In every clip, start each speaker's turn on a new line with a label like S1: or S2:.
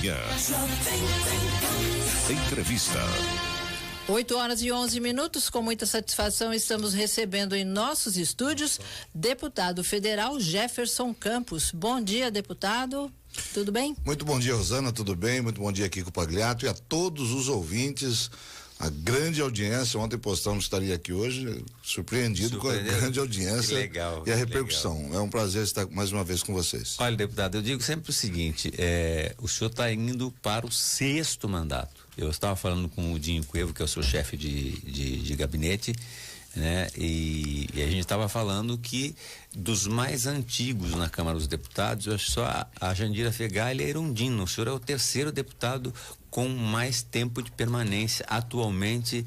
S1: manhã. Entrevista.
S2: 8h11. Com muita satisfação estamos recebendo em nossos estúdios deputado federal Jefferson Campos. Bom dia, deputado. Tudo bem?
S3: Muito bom dia, Rosana, tudo bem? Muito bom dia, Kiko Pagliato, e a todos os ouvintes, a grande audiência. Ontem postamos que estaria aqui hoje, surpreendido com a grande audiência.
S4: Legal,
S3: e a repercussão. Legal. É um prazer estar mais uma vez com vocês.
S4: Olha, deputado, eu digo sempre o seguinte, o senhor está indo para o 6º mandato. Eu estava falando com o Dinho Cuevo, que é o seu chefe de gabinete, né? E a gente estava falando que dos mais antigos na Câmara dos Deputados, eu acho só a Jandira Fegali e a Erundina. O senhor é o 3º deputado com mais tempo de permanência atualmente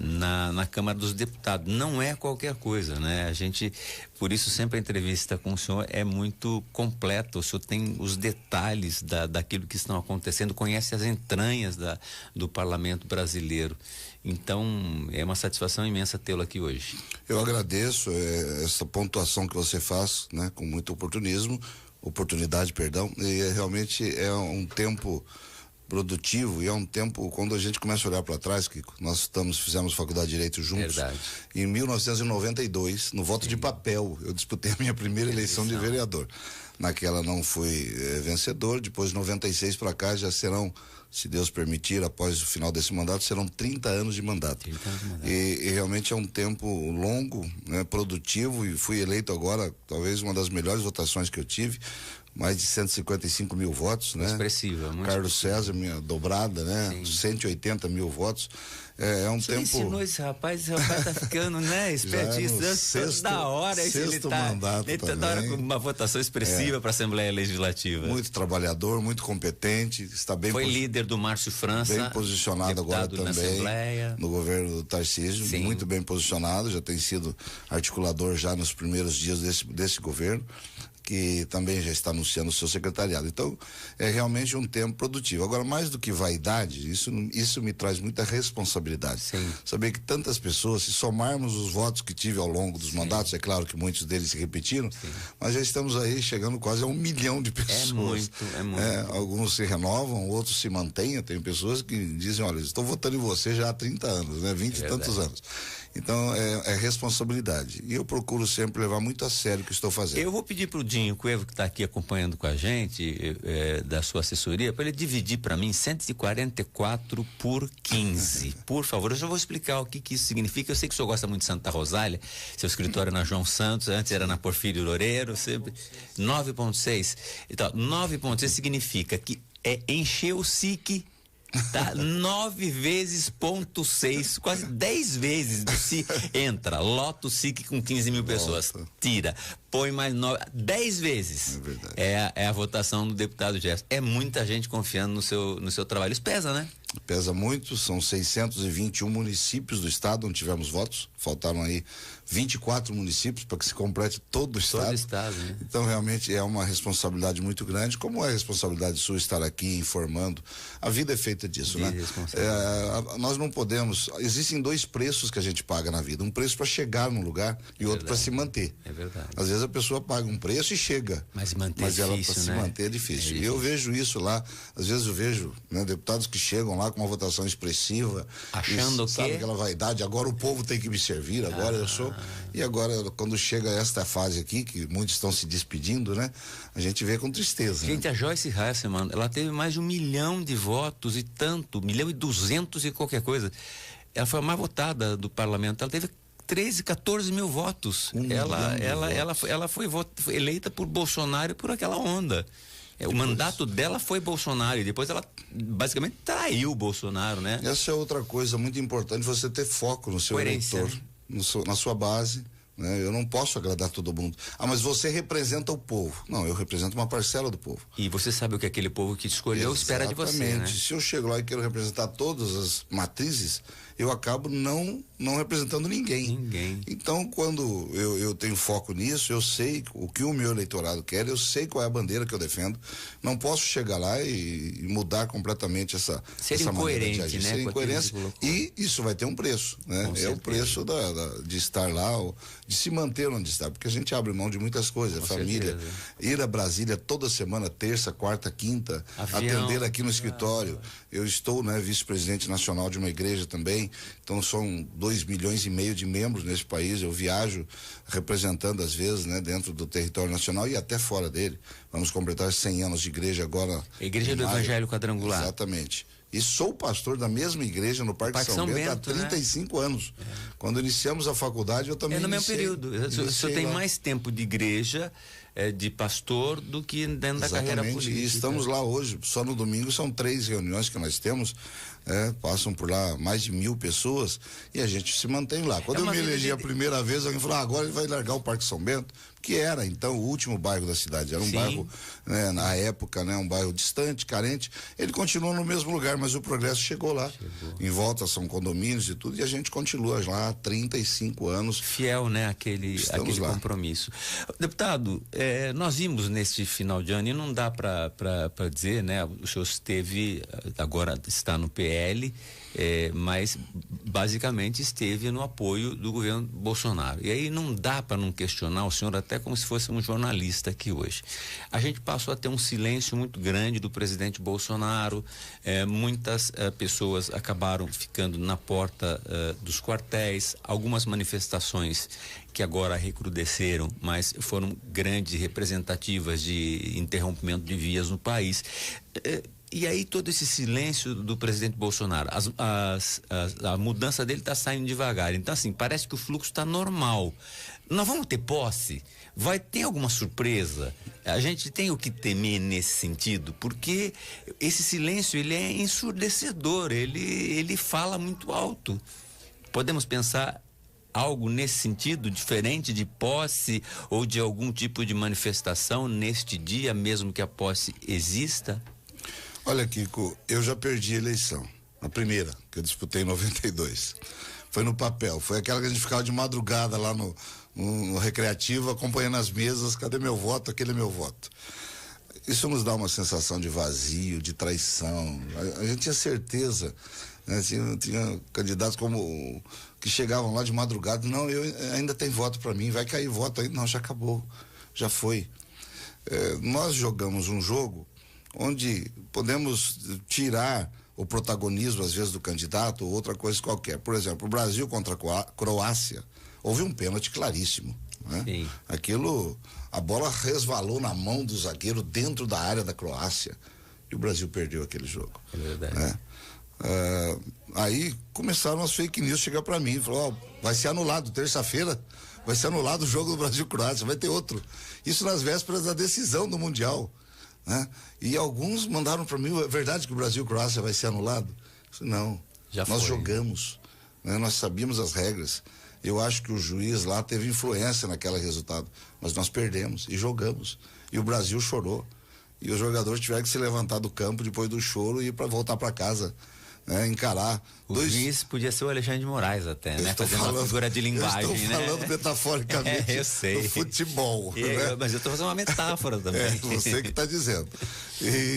S4: na Câmara dos Deputados. Não é qualquer coisa, né? A gente, por isso sempre a entrevista com o senhor é muito completa. O senhor tem os detalhes daquilo que estão acontecendo, conhece as entranhas do Parlamento brasileiro. Então é uma satisfação imensa tê-lo aqui hoje.
S3: Eu agradeço essa pontuação que você faz, né? Com muito oportunidade, e realmente é um tempo produtivo, e é um tempo quando a gente começa a olhar para trás, que nós fizemos faculdade de Direito juntos.
S4: Verdade.
S3: Em 1992, no voto de papel, eu disputei a minha primeira eleição de vereador. Naquela não fui vencedor. Depois de 96 para cá já serão, se Deus permitir, após o final desse mandato, serão 30 anos de mandato. 30 anos de mandato. E realmente é um tempo longo, né, produtivo, e fui eleito agora, talvez uma das melhores votações que eu tive. Mais de 155 mil votos, né?
S4: Expressiva, muito
S3: Carlos
S4: expressiva.
S3: César, minha dobrada, né? Sim. 180 mil votos. É um tempo.
S4: Ensinou esse rapaz tá ficando, né? Espertíssimo. Toda hora ele tá. Toda hora com uma votação expressiva para a Assembleia Legislativa.
S3: Muito trabalhador, muito competente, está bem.
S4: Foi líder do Márcio França.
S3: Bem posicionado agora também. No governo do Tarcísio. Sim. Muito bem posicionado, já tem sido articulador já nos primeiros dias desse governo, que também já está anunciando o seu secretariado. Então, é realmente um tempo produtivo. Agora, mais do que vaidade, isso me traz muita responsabilidade. Sim. Saber que tantas pessoas, se somarmos os votos que tive ao longo dos mandatos, é claro que muitos deles se repetiram, mas já estamos aí chegando quase a 1 milhão de pessoas.
S4: É muito.
S3: Alguns se renovam, outros se mantêm. Tem pessoas que dizem, olha, estou votando em você já há 30 anos, né? 20 e tantos anos. Então, é responsabilidade. E eu procuro sempre levar muito a sério o que estou fazendo.
S4: Eu vou pedir para o Dinho Cuevo, que está aqui acompanhando com a gente, da sua assessoria, para ele dividir para mim 144 por 15. Por favor, eu já vou explicar o que isso significa. Eu sei que o senhor gosta muito de Santa Rosália, seu escritório é na João Santos, antes era na Porfírio Loureiro, sempre 9,6. Então, 9,6 significa que encher o SIC. Tá? 9 vezes ponto 6, quase 10 vezes do SIC. Entra, lota o SIC com 15 mil pessoas, tira, põe mais 9, 10 vezes. É verdade. É a votação do deputado Jefferson. É muita gente confiando no seu trabalho. Isso pesa, né?
S3: Pesa muito, são 621 municípios do estado onde tivemos votos, faltaram aí 24 municípios para que se complete todo o estado.
S4: Todo o estado, né?
S3: Então realmente é uma responsabilidade muito grande, como é a responsabilidade sua estar aqui informando. A vida é feita disso, né? Nós não podemos, existem 2 preços que a gente paga na vida, um preço para chegar num lugar e outro para se manter.
S4: É verdade.
S3: Às vezes a pessoa paga um preço e chega,
S4: mas manter
S3: ela para se manter é difícil. E eu vejo isso lá, às vezes eu vejo, né, deputados que chegam lá com uma votação expressiva,
S4: achando que
S3: sabe aquela vaidade, agora o povo tem que me servir, agora eu sou. E agora, quando chega esta fase aqui, que muitos estão se despedindo, né? A gente vê com tristeza.
S4: Gente,
S3: né?
S4: A Joyce Hasselman, ela teve mais de 1 milhão de votos e tanto, 1.200.000 e qualquer coisa. Ela foi a mais votada do parlamento, ela teve 13, 14 mil votos. Ela foi eleita por Bolsonaro e por aquela onda. O mandato dela foi Bolsonaro e depois ela basicamente traiu o Bolsonaro, né?
S3: Essa é outra coisa muito importante, você ter foco no seu eleitor, na sua base, né? Eu não posso agradar todo mundo. Mas você representa o povo. Não, eu represento uma parcela do povo.
S4: E você sabe o que aquele povo que te escolheu espera de você, né?
S3: Se eu chego lá e quero representar todas as matrizes, eu acabo não representando ninguém. Então, quando eu tenho foco nisso, eu sei o que o meu eleitorado quer, eu sei qual é a bandeira que eu defendo. Não posso chegar lá e mudar completamente essa maneira de agir. Ser incoerente, e isso vai ter um preço, né? É o preço de estar lá, de se manter onde está, porque a gente abre mão de muitas coisas, família, ir a Brasília toda semana, terça, quarta, quinta, atender aqui no escritório. Eu estou, né, vice-presidente nacional de uma igreja também, então são 2,5 milhões de membros nesse país. Eu viajo representando às vezes, né, dentro do território nacional e até fora dele. Vamos completar 100 anos de igreja agora.
S4: Igreja do Evangelho Quadrangular.
S3: Exatamente. E sou pastor da mesma igreja no Parque São Bento há 35 anos. Quando iniciamos a faculdade, eu também
S4: no mesmo período. O senhor tem mais tempo de igreja, de pastor, do que dentro da carreira política.
S3: E estamos lá hoje. Só no domingo são 3 reuniões que nós temos. Passam por lá mais de 1.000 pessoas e a gente se mantém lá. Quando eu me elegi a primeira vez, alguém falou: agora ele vai largar o Parque São Bento, que era então o último bairro da cidade. Era um bairro, né, na época, né, um bairro distante, carente. Ele continua no mesmo lugar, mas o progresso chegou lá. Em volta são condomínios e tudo, e a gente continua lá há 35 anos.
S4: Fiel, né, aquele compromisso. Deputado, nós vimos neste final de ano, e não dá para dizer, né, o senhor esteve, agora está no PL, mas basicamente esteve no apoio do governo Bolsonaro. E aí não dá para não questionar o senhor, até como se fosse um jornalista aqui hoje. A gente passou a ter um silêncio muito grande do presidente Bolsonaro, muitas pessoas acabaram ficando na porta dos quartéis, algumas manifestações que agora recrudesceram, mas foram grandes, representativas de interrompimento de vias no país. E aí todo esse silêncio do presidente Bolsonaro, a mudança dele está saindo devagar. Então, assim, parece que o fluxo está normal. Nós vamos ter posse? Vai ter alguma surpresa? A gente tem o que temer nesse sentido, porque esse silêncio, ele é ensurdecedor, ele fala muito alto. Podemos pensar algo nesse sentido, diferente de posse ou de algum tipo de manifestação neste dia, mesmo que a posse exista?
S3: Olha, Kiko, eu já perdi a eleição. A primeira, que eu disputei em 92. Foi no papel. Foi aquela que a gente ficava de madrugada lá no recreativo, acompanhando as mesas. Cadê meu voto? Aquele é meu voto. Isso nos dá uma sensação de vazio, de traição. A gente tinha certeza, né? Tinha candidatos como que chegavam lá de madrugada. Não, eu ainda tem voto para mim. Vai cair voto aí. Não, já acabou. Já foi. Nós jogamos um jogo onde podemos tirar o protagonismo, às vezes, do candidato ou outra coisa qualquer. Por exemplo, o Brasil contra a Croácia, houve um pênalti claríssimo, né?
S4: Sim.
S3: Aquilo, a bola resvalou na mão do zagueiro dentro da área da Croácia e o Brasil perdeu aquele jogo.
S4: É verdade.
S3: Né? Aí começaram as fake news chegar para mim, falou: vai ser anulado terça-feira, vai ser anulado o jogo do Brasil-Croácia, vai ter outro. Isso nas vésperas da decisão do Mundial. Né? E alguns mandaram para mim: é verdade que o Brasil-Croácia vai ser anulado? Não, nós jogamos, né? Nós sabíamos as regras. Eu acho que o juiz lá teve influência naquele resultado, mas nós perdemos e jogamos, e o Brasil chorou, e os jogadores tiveram que se levantar do campo depois do choro e ir para voltar para casa, né? Encarar.
S4: O juiz podia ser o Alexandre de Moraes até, né? Fazendo uma figura de linguagem, né?
S3: Estou falando metaforicamente
S4: eu sei.
S3: do futebol.
S4: Né? Mas eu estou fazendo uma metáfora também.
S3: Você que está dizendo.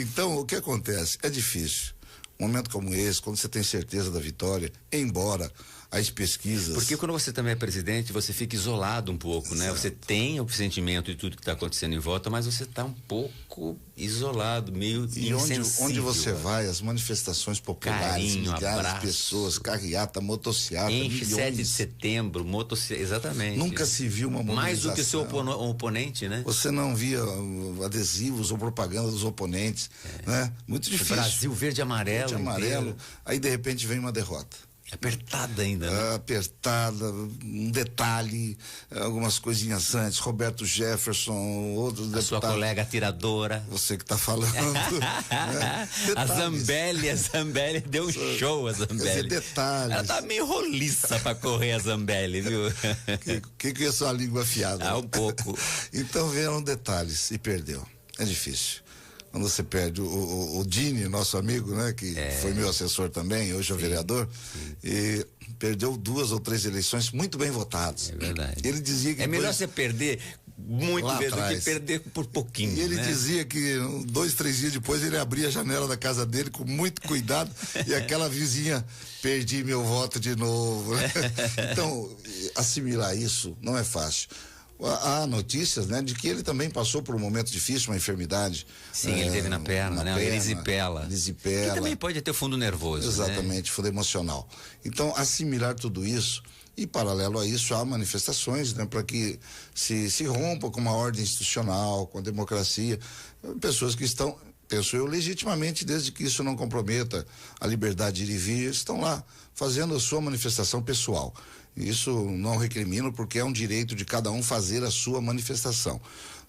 S3: Então, o que acontece? É difícil. Um momento como esse, quando você tem certeza da vitória, embora as pesquisas...
S4: Porque quando você também é presidente, você fica isolado um pouco, né?
S3: Exato.
S4: Você tem o sentimento de tudo que está acontecendo em volta, mas você está um pouco isolado, meio insensível.
S3: E onde você vai, as manifestações populares,
S4: carinho,
S3: milhares de pessoas, carreata, motociata,
S4: enche
S3: milhões.
S4: 7 de setembro, motociata, exatamente.
S3: Nunca se viu uma mobilização.
S4: Mais do que o seu oponente, né?
S3: Você não via adesivos ou propaganda dos oponentes, né? Muito difícil.
S4: O Brasil verde e amarelo.
S3: Verde e amarelo, aí de repente vem uma derrota.
S4: Apertada ainda, né?
S3: Apertada, um detalhe, algumas coisinhas antes, Roberto Jefferson, outros deputados.
S4: Sua colega atiradora.
S3: Você que está falando. Né?
S4: A Zambelli deu um show, a Zambelli.
S3: Detalhes.
S4: Ela tá meio roliça para correr a Zambelli, viu?
S3: Que é sua língua afiada?
S4: Um pouco.
S3: Então vieram detalhes e perdeu. É difícil. quando você perde o Dini, nosso amigo, né? Que foi meu assessor também, hoje é o vereador, e perdeu 2 ou 3 eleições muito bem votadas.
S4: É verdade.
S3: Ele dizia que
S4: é melhor você perder muito mesmo do que perder por pouquinho.
S3: E ele
S4: né?
S3: dizia que 2, 3 dias depois ele abria a janela da casa dele com muito cuidado e aquela vizinha, perdi meu voto de novo. Então, assimilar isso não é fácil. Há notícias, né, de que ele também passou por um momento difícil, uma enfermidade.
S4: Sim, ele teve na perna, né? Erisipela.
S3: Que
S4: também pode ter fundo nervoso.
S3: Exatamente,
S4: né?
S3: fundo emocional. Então, assimilar tudo isso, e paralelo a isso, há manifestações, né, para que se rompa com uma ordem institucional, com a democracia, pessoas que estão, penso eu, legitimamente, desde que isso não comprometa a liberdade de ir e vir, estão lá fazendo a sua manifestação pessoal. Isso não recrimino, porque é um direito de cada um fazer a sua manifestação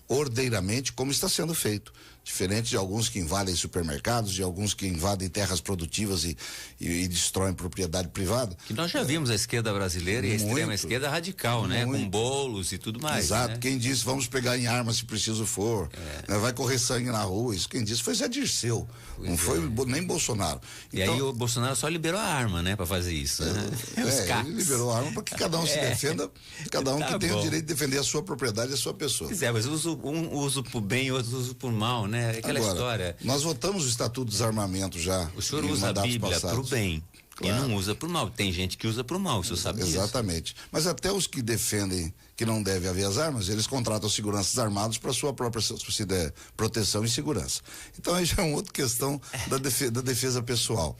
S3: ordeiramente, como está sendo feito, diferente de alguns que invadem supermercados, de alguns que invadem terras produtivas e destroem propriedade privada.
S4: Que nós já vimos a esquerda brasileira e a extrema esquerda radical, né? Com bolos e tudo mais.
S3: Exato,
S4: né?
S3: Quem disse vamos pegar em armas se preciso for, né? Vai correr sangue na rua, isso quem disse foi Zé Dirceu, não foi nem Bolsonaro.
S4: E então, aí o Bolsonaro só liberou a arma, né, para fazer isso. Né?
S3: Ele liberou a arma para que cada um se defenda, cada um que tenha o direito de defender a sua propriedade e a sua pessoa.
S4: Pois é, mas um uso por bem e outro uso por mal, né? Aquela história.
S3: Nós votamos o Estatuto do Desarmamento já.
S4: O senhor usa a Bíblia pro bem. Claro. E não usa pro mal. Tem gente que usa pro mal, o senhor sabe disso.
S3: Exatamente. Mas até os que defendem que não deve haver as armas, eles contratam seguranças armados para sua própria proteção e segurança. Então aí já é uma outra questão da defesa pessoal.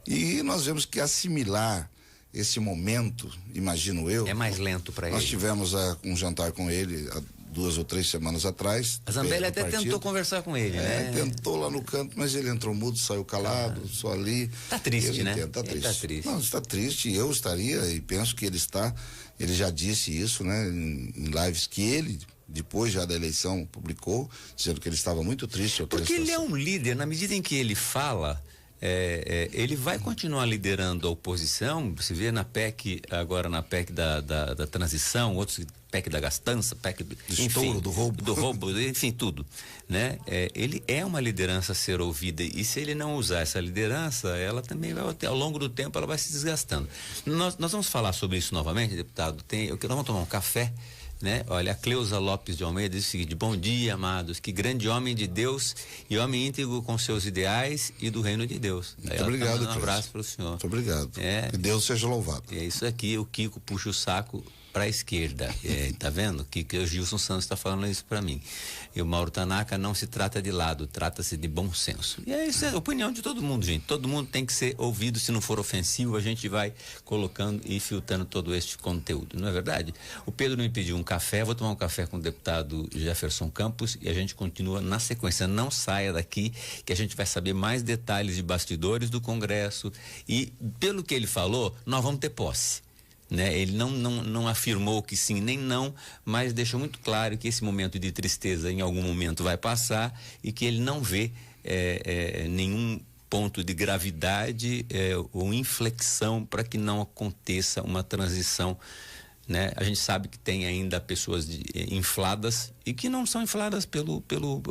S3: E nós vemos que assimilar esse momento, imagino eu.
S4: É mais lento para ele.
S3: Nós tivemos um jantar com ele há 2 ou 3 semanas atrás.
S4: A Zambelli até tentou conversar com ele, né?
S3: Tentou lá no canto, mas ele entrou mudo, saiu calado, só ali.
S4: Tá triste, né?
S3: Tá triste. Não, está triste, eu estaria, e penso que ele já disse isso, né? Em lives que ele, depois já da eleição, publicou, dizendo que ele estava muito triste.
S4: Porque ele é um líder, na medida em que ele fala, ele vai continuar liderando a oposição. Se vê na PEC, agora na PEC da transição, outros PEC da gastança, PEC
S3: do roubo,
S4: enfim, tudo, né? Ele é uma liderança a ser ouvida, e se ele não usar essa liderança, ela também vai, ao longo do tempo, ela vai se desgastando. Nós vamos falar sobre isso novamente, deputado. Nós vamos tomar um café, né? Olha, a Cleusa Lopes de Almeida diz o seguinte: bom dia, amados, que grande homem de Deus e homem íntegro com seus ideais e do reino de Deus.
S3: Muito obrigado,
S4: um abraço para o senhor.
S3: Muito obrigado. Que Deus seja louvado.
S4: É isso aqui, o Kiko puxa o saco para a esquerda, tá vendo? Que o Gilson Santos está falando isso para mim. E o Mauro Tanaka: não se trata de lado, trata-se de bom senso. E isso é a opinião de todo mundo, gente. Todo mundo tem que ser ouvido. Se não for ofensivo, a gente vai colocando e filtrando todo este conteúdo, não é verdade? O Pedro me pediu um café, vou tomar um café com o deputado Jefferson Campos e a gente continua na sequência. Não saia daqui, que a gente vai saber mais detalhes de bastidores do Congresso, e pelo que ele falou, nós vamos ter posse. Né? Ele não afirmou que sim nem não, mas deixou muito claro que esse momento de tristeza em algum momento vai passar e que ele não vê nenhum ponto de gravidade ou inflexão para que não aconteça uma transição, né? A gente sabe que tem ainda pessoas infladas e que não são infladas pelo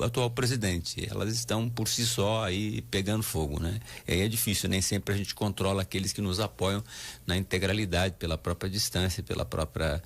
S4: atual presidente. Elas estão por si só aí pegando fogo, né? E aí é difícil, nem sempre a gente controla aqueles que nos apoiam na integralidade, pela própria distância, pela própria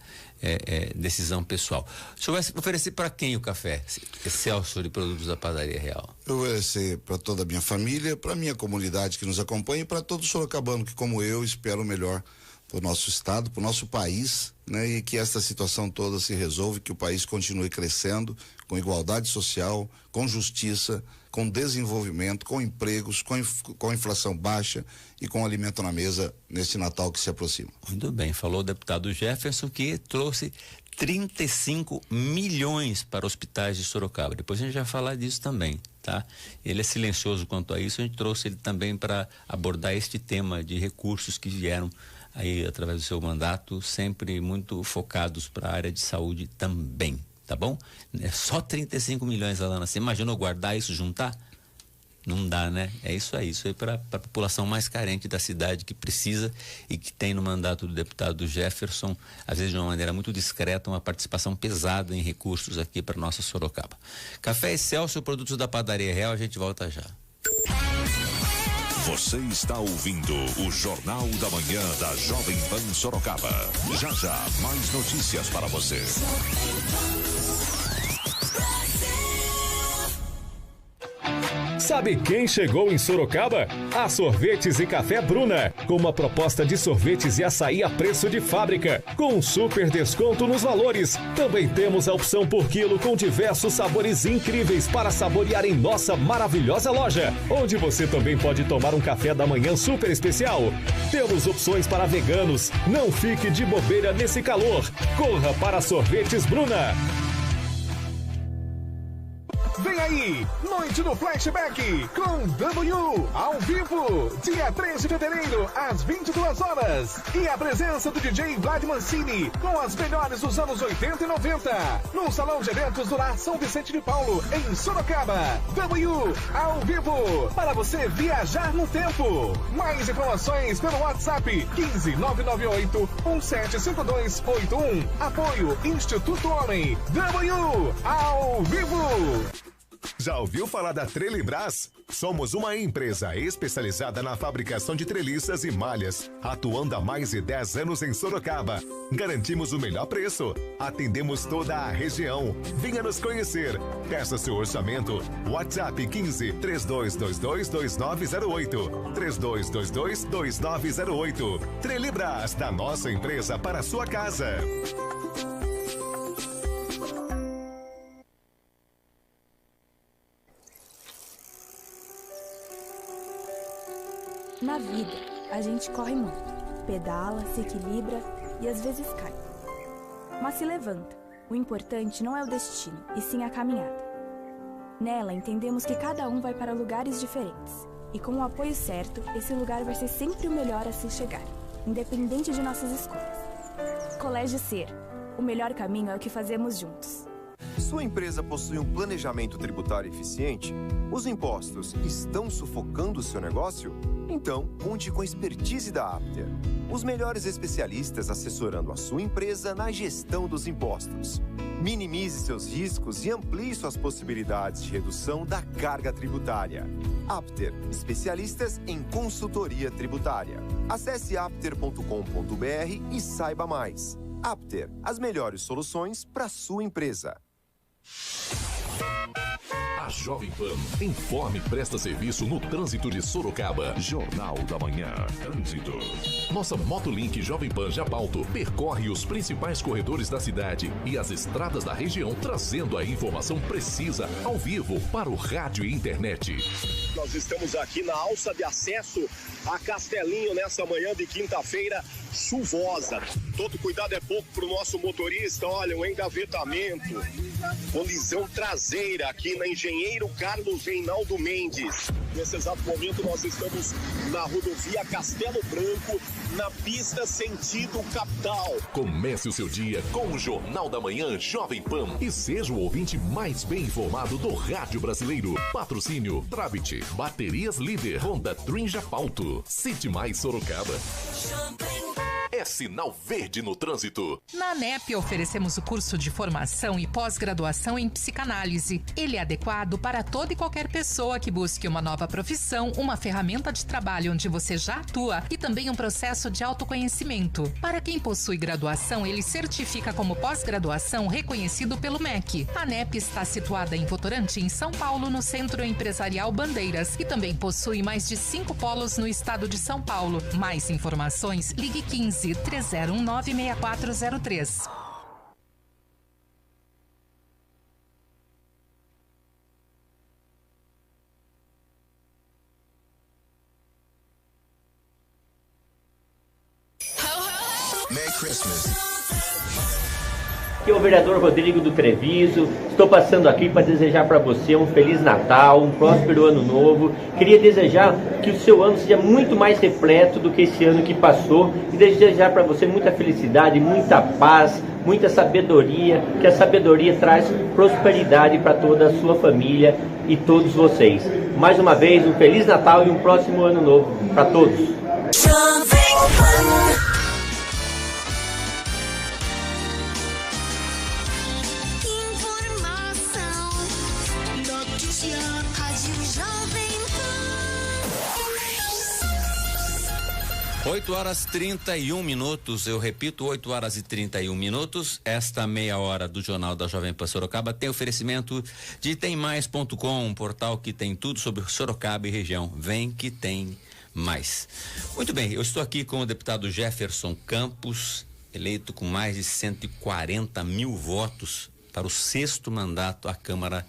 S4: decisão pessoal. O senhor vai oferecer para quem o café? Celso, de Produtos da Padaria Real.
S3: Eu vou oferecer para toda a minha família, para a minha comunidade que nos acompanha e para todo sorocabano que, como eu, espera o melhor para o nosso estado, para o nosso país, né? E que essa situação toda se resolva, que o país continue crescendo com igualdade social, com justiça, com desenvolvimento, com empregos, com inflação baixa e com alimento na mesa nesse Natal que se aproxima.
S4: Muito bem, falou o deputado Jefferson, que trouxe 35 milhões para hospitais de Sorocaba. Depois a gente vai falar disso também, tá? Ele é silencioso quanto a isso, a gente trouxe ele também para abordar este tema de recursos que vieram aí através do seu mandato, sempre muito focados para a área de saúde também, tá bom? É só 35 milhões, Alana. Você imaginou guardar isso, juntar? Não dá, né? É isso aí para a população mais carente da cidade, que precisa e que tem no mandato do deputado Jefferson, às vezes de uma maneira muito discreta, uma participação pesada em recursos aqui para nossa Sorocaba. Café Excelsior, produtos da Padaria Real, a gente volta já.
S1: Você está ouvindo o Jornal da Manhã da Jovem Pan Sorocaba. Já já, mais notícias para você.
S5: Sabe quem chegou em Sorocaba? A Sorvetes e Café Bruna, com uma proposta de sorvetes e açaí a preço de fábrica, com um super desconto nos valores. Também temos a opção por quilo com diversos sabores incríveis para saborear em nossa maravilhosa loja, onde você também pode tomar um café da manhã super especial. Temos opções para veganos. Não fique de bobeira nesse calor. Corra para Sorvetes Bruna.
S6: Vem aí, Noite do Flashback com W ao vivo, dia 3 de fevereiro, às 22 horas. E a presença do DJ Vlad Mancini com as melhores dos anos 80 e 90, no Salão de Eventos do Lar São Vicente de Paulo, em Sorocaba. W ao vivo, para você viajar no tempo. Mais informações pelo WhatsApp 15998 175281. Apoio Instituto Homem. W ao vivo.
S7: Já ouviu falar da Trelibras? Somos uma empresa especializada na fabricação de treliças e malhas, atuando há mais de 10 anos em Sorocaba. Garantimos o melhor preço. Atendemos toda a região. Venha nos conhecer. Peça seu orçamento. WhatsApp 15 3222 2908. 3222 2908. Trelibras, da nossa empresa para a sua casa.
S8: Na vida, a gente corre muito, pedala, se equilibra e às vezes cai. Mas se levanta. O importante não é o destino, e sim a caminhada. Nela, entendemos que cada um vai para lugares diferentes. E com o apoio certo, esse lugar vai ser sempre o melhor a se chegar, independente de nossas escolhas. Colégio Ser. O melhor caminho é o que fazemos juntos.
S9: Sua empresa possui um planejamento tributário eficiente? Os impostos estão sufocando o seu negócio? Então, conte com a expertise da Apter. Os melhores especialistas assessorando a sua empresa na gestão dos impostos. Minimize seus riscos e amplie suas possibilidades de redução da carga tributária. Apter, especialistas em consultoria tributária. Acesse apter.com.br e saiba mais. Apter, as melhores soluções para sua empresa.
S1: A Jovem Pan informa e presta serviço no trânsito de Sorocaba. Jornal da Manhã. Trânsito. Nossa Motolink Jovem Pan Japalto percorre os principais corredores da cidade e as estradas da região, trazendo a informação precisa ao vivo para o rádio e internet.
S10: Nós estamos aqui na alça de acesso a Castelinho nessa manhã de quinta-feira chuvosa. Todo cuidado é pouco para o nosso motorista. Olha, o engavetamento, colisão traseira aqui na Engenheiro Carlos Reinaldo Mendes. Nesse exato momento nós estamos na rodovia Castelo Branco, na pista sentido capital.
S1: Comece o seu dia com o Jornal da Manhã Jovem Pan e seja o ouvinte mais bem informado do rádio brasileiro. Patrocínio Travit, Baterias Líder, Honda Dream Japalto, City Mais Sorocaba. É sinal verde no trânsito.
S11: Na ANEP oferecemos o curso de formação e pós-graduação em psicanálise. Ele é adequado para toda e qualquer pessoa que busque uma nova profissão, uma ferramenta de trabalho onde você já atua e também um processo de autoconhecimento. Para quem possui graduação, ele certifica como pós-graduação reconhecido pelo MEC. A ANEP está situada em Votorantim, São Paulo, no Centro Empresarial Bandeiras, e também possui mais de 5 polos no estado de São Paulo. Mais informações, ligue 15 3019 6403.
S12: Merry Christmas.
S13: Aqui é o vereador Rodrigo do Treviso. Estou passando aqui para desejar para você um Feliz Natal, um próspero Ano Novo. Queria desejar que o seu ano seja muito mais repleto do que esse ano que passou e desejar para você muita felicidade, muita paz, muita sabedoria, que a sabedoria traz prosperidade para toda a sua família e todos vocês. Mais uma vez, um Feliz Natal e um próximo Ano Novo para todos.
S14: Informação, notícia, Rádio Jovem Pan.
S4: 8h31, eu repito, 8h31. Esta meia hora do Jornal da Jovem Pan Sorocaba tem oferecimento de TemMais.com, um portal que tem tudo sobre Sorocaba e região. Vem que tem mais. Muito bem, eu estou aqui com o deputado Jefferson Campos, eleito com mais de 140 mil votos para o 6º mandato à Câmara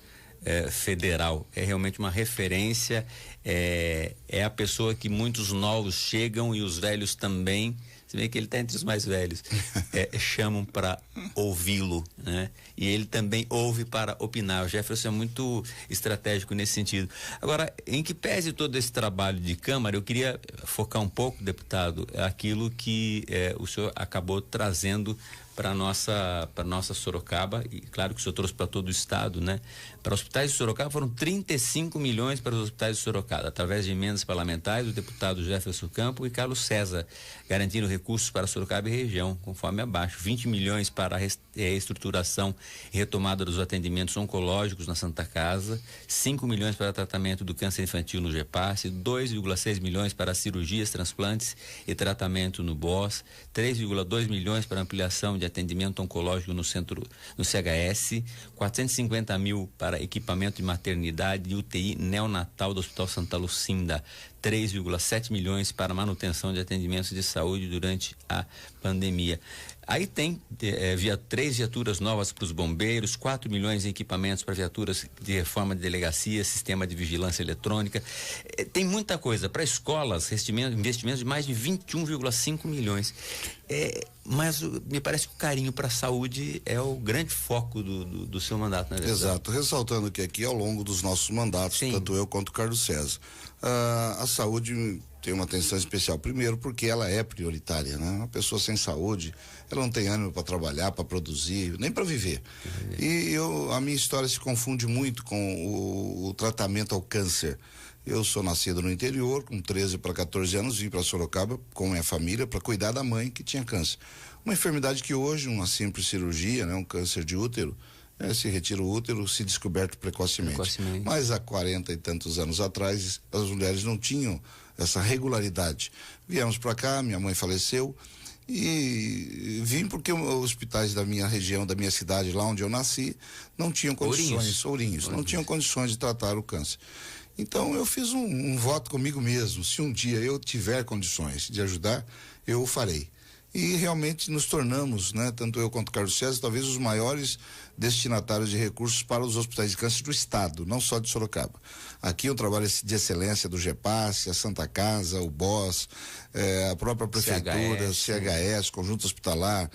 S4: Federal. É realmente uma referência, é a pessoa que muitos novos chegam e os velhos também, se bem que ele está entre os mais velhos, chamam para ouvi-lo, né? E ele também ouve para opinar. O Jefferson é muito estratégico nesse sentido. Agora, em que pese todo esse trabalho de Câmara, eu queria focar um pouco, deputado, aquilo que o senhor acabou trazendo para nossa Sorocaba, e claro que o senhor trouxe para todo o estado, né? Para hospitais de Sorocaba foram 35 milhões para os hospitais de Sorocaba, através de emendas parlamentares do deputado Jefferson Campos e Carlos César, garantindo recursos para Sorocaba e região, conforme abaixo. 20 milhões para a reestruturação e retomada dos atendimentos oncológicos na Santa Casa, 5 milhões para tratamento do câncer infantil no GEPAS, 2,6 milhões para cirurgias, transplantes e tratamento no BOS, 3,2 milhões para ampliação de atendimento oncológico no CHS, 450 mil para equipamento de maternidade e UTI neonatal do Hospital Santa Lucinda, 3,7 milhões para manutenção de atendimentos de saúde durante a pandemia. Aí tem 3 viaturas novas para os bombeiros, 4 milhões em equipamentos para viaturas de reforma de delegacia, sistema de vigilância eletrônica. Tem muita coisa. Para escolas, investimentos de mais de 21,5 milhões. Mas me parece que o carinho para a saúde é o grande foco do seu mandato, né?
S3: Exato. Ressaltando que aqui ao longo dos nossos mandatos, tanto eu quanto o Carlos César, a saúde tem uma atenção especial. Primeiro, porque ela é prioritária, né? Uma pessoa sem saúde, ela não tem ânimo para trabalhar, para produzir, nem para viver. E a minha história se confunde muito com o tratamento ao câncer. Eu sou nascido no interior, com 13 para 14 anos, vim para Sorocaba com minha família para cuidar da mãe que tinha câncer. Uma enfermidade que hoje, uma simples cirurgia, né? Um câncer de útero, se retira o útero, se descoberto precocemente. Mas há 40 e tantos anos atrás, as mulheres não tinham essa regularidade. Viemos para cá, minha mãe faleceu e vim porque os hospitais da minha região, da minha cidade, lá onde eu nasci, não tinham condições, Ourinhos, não tinham condições de tratar o câncer. Então eu fiz um voto comigo mesmo, se um dia eu tiver condições de ajudar, eu o farei. E realmente nos tornamos, né, tanto eu quanto o Carlos César, talvez os maiores destinatários de recursos para os hospitais de câncer do estado, não só de Sorocaba. Aqui um trabalho de excelência do GEPAS, a Santa Casa, o BOS, a própria prefeitura, CHS, Conjunto Hospitalar,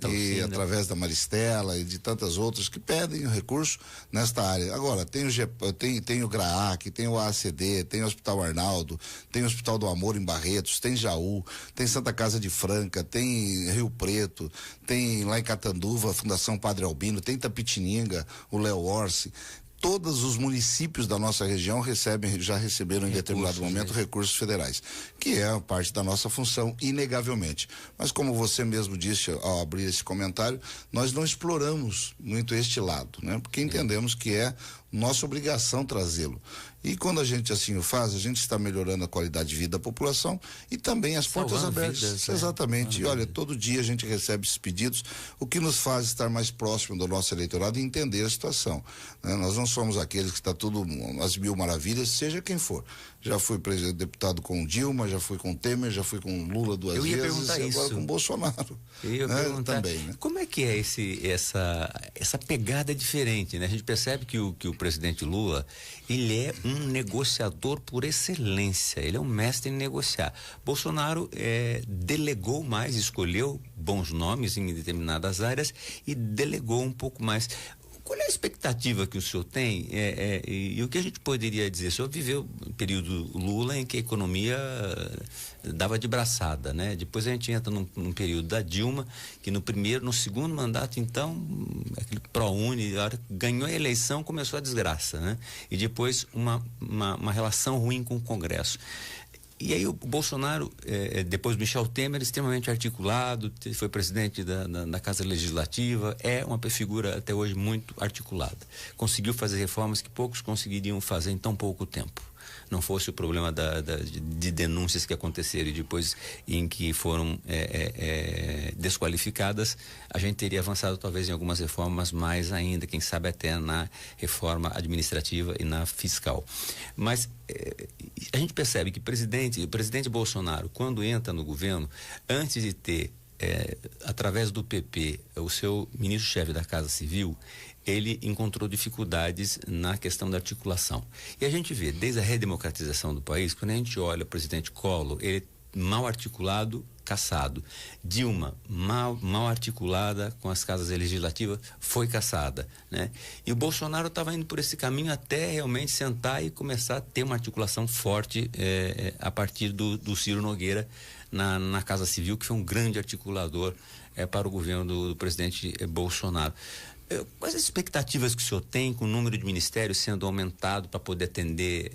S3: e através da Maristela e de tantas outras que pedem recurso nesta área. Agora, tem o GRAAC, tem o AACD, tem o Hospital Arnaldo, tem o Hospital do Amor em Barretos, tem Jaú, tem Santa Casa de Franca, tem Rio Preto, tem lá em Catanduva a Fundação Padre Albino, tem Tapetininga, o Léo Orsi. Todos os municípios da nossa região já receberam em determinado momento recursos federais, que é parte da nossa função, inegavelmente. Mas como você mesmo disse ao abrir esse comentário, nós não exploramos muito este lado, né? Porque entendemos que é nossa obrigação trazê-lo. E quando a gente assim o faz, a gente está melhorando a qualidade de vida da população e também as portas abertas. Vidas, exatamente. E olha, todo dia a gente recebe esses pedidos, o que nos faz estar mais próximo do nosso eleitorado e entender a situação, né? Nós não somos aqueles que está tudo às mil maravilhas, seja quem for. Já fui deputado com Dilma, já fui com Temer, já fui com Lula duas vezes. Eu ia perguntar isso. Agora com Bolsonaro.
S4: Eu ia perguntar também, né? Como é que é essa pegada diferente, né? A gente percebe que o presidente Lula, ele é um negociador por excelência, ele é um mestre em negociar. Bolsonaro delegou mais, escolheu bons nomes em determinadas áreas e delegou um pouco mais. Qual é a expectativa que o senhor tem e o que a gente poderia dizer? O senhor viveu um período Lula em que a economia dava de braçada, né? Depois a gente entra num período da Dilma, que no segundo mandato, então, aquele ProUni, a hora que ganhou a eleição, começou a desgraça, né? E depois uma relação ruim com o Congresso. E aí o Bolsonaro, depois do Michel Temer, extremamente articulado, foi presidente da Casa Legislativa, é uma figura até hoje muito articulada. Conseguiu fazer reformas que poucos conseguiriam fazer em tão pouco tempo. Não fosse o problema de denúncias que aconteceram e depois em que foram desqualificadas, a gente teria avançado talvez em algumas reformas mais ainda, quem sabe até na reforma administrativa e na fiscal. Mas a gente percebe que o presidente Bolsonaro, quando entra no governo, antes de ter, através do PP, o seu ministro-chefe da Casa Civil, ele encontrou dificuldades na questão da articulação. E a gente vê, desde a redemocratização do país, quando a gente olha o presidente Collor, ele mal articulado, cassado. Dilma, mal articulada com as casas legislativas, foi cassada, né? E o Bolsonaro estava indo por esse caminho até realmente sentar e começar a ter uma articulação forte a partir do Ciro Nogueira na Casa Civil, que foi um grande articulador para o governo do presidente Bolsonaro. Quais as expectativas que o senhor tem com o número de ministérios sendo aumentado para poder atender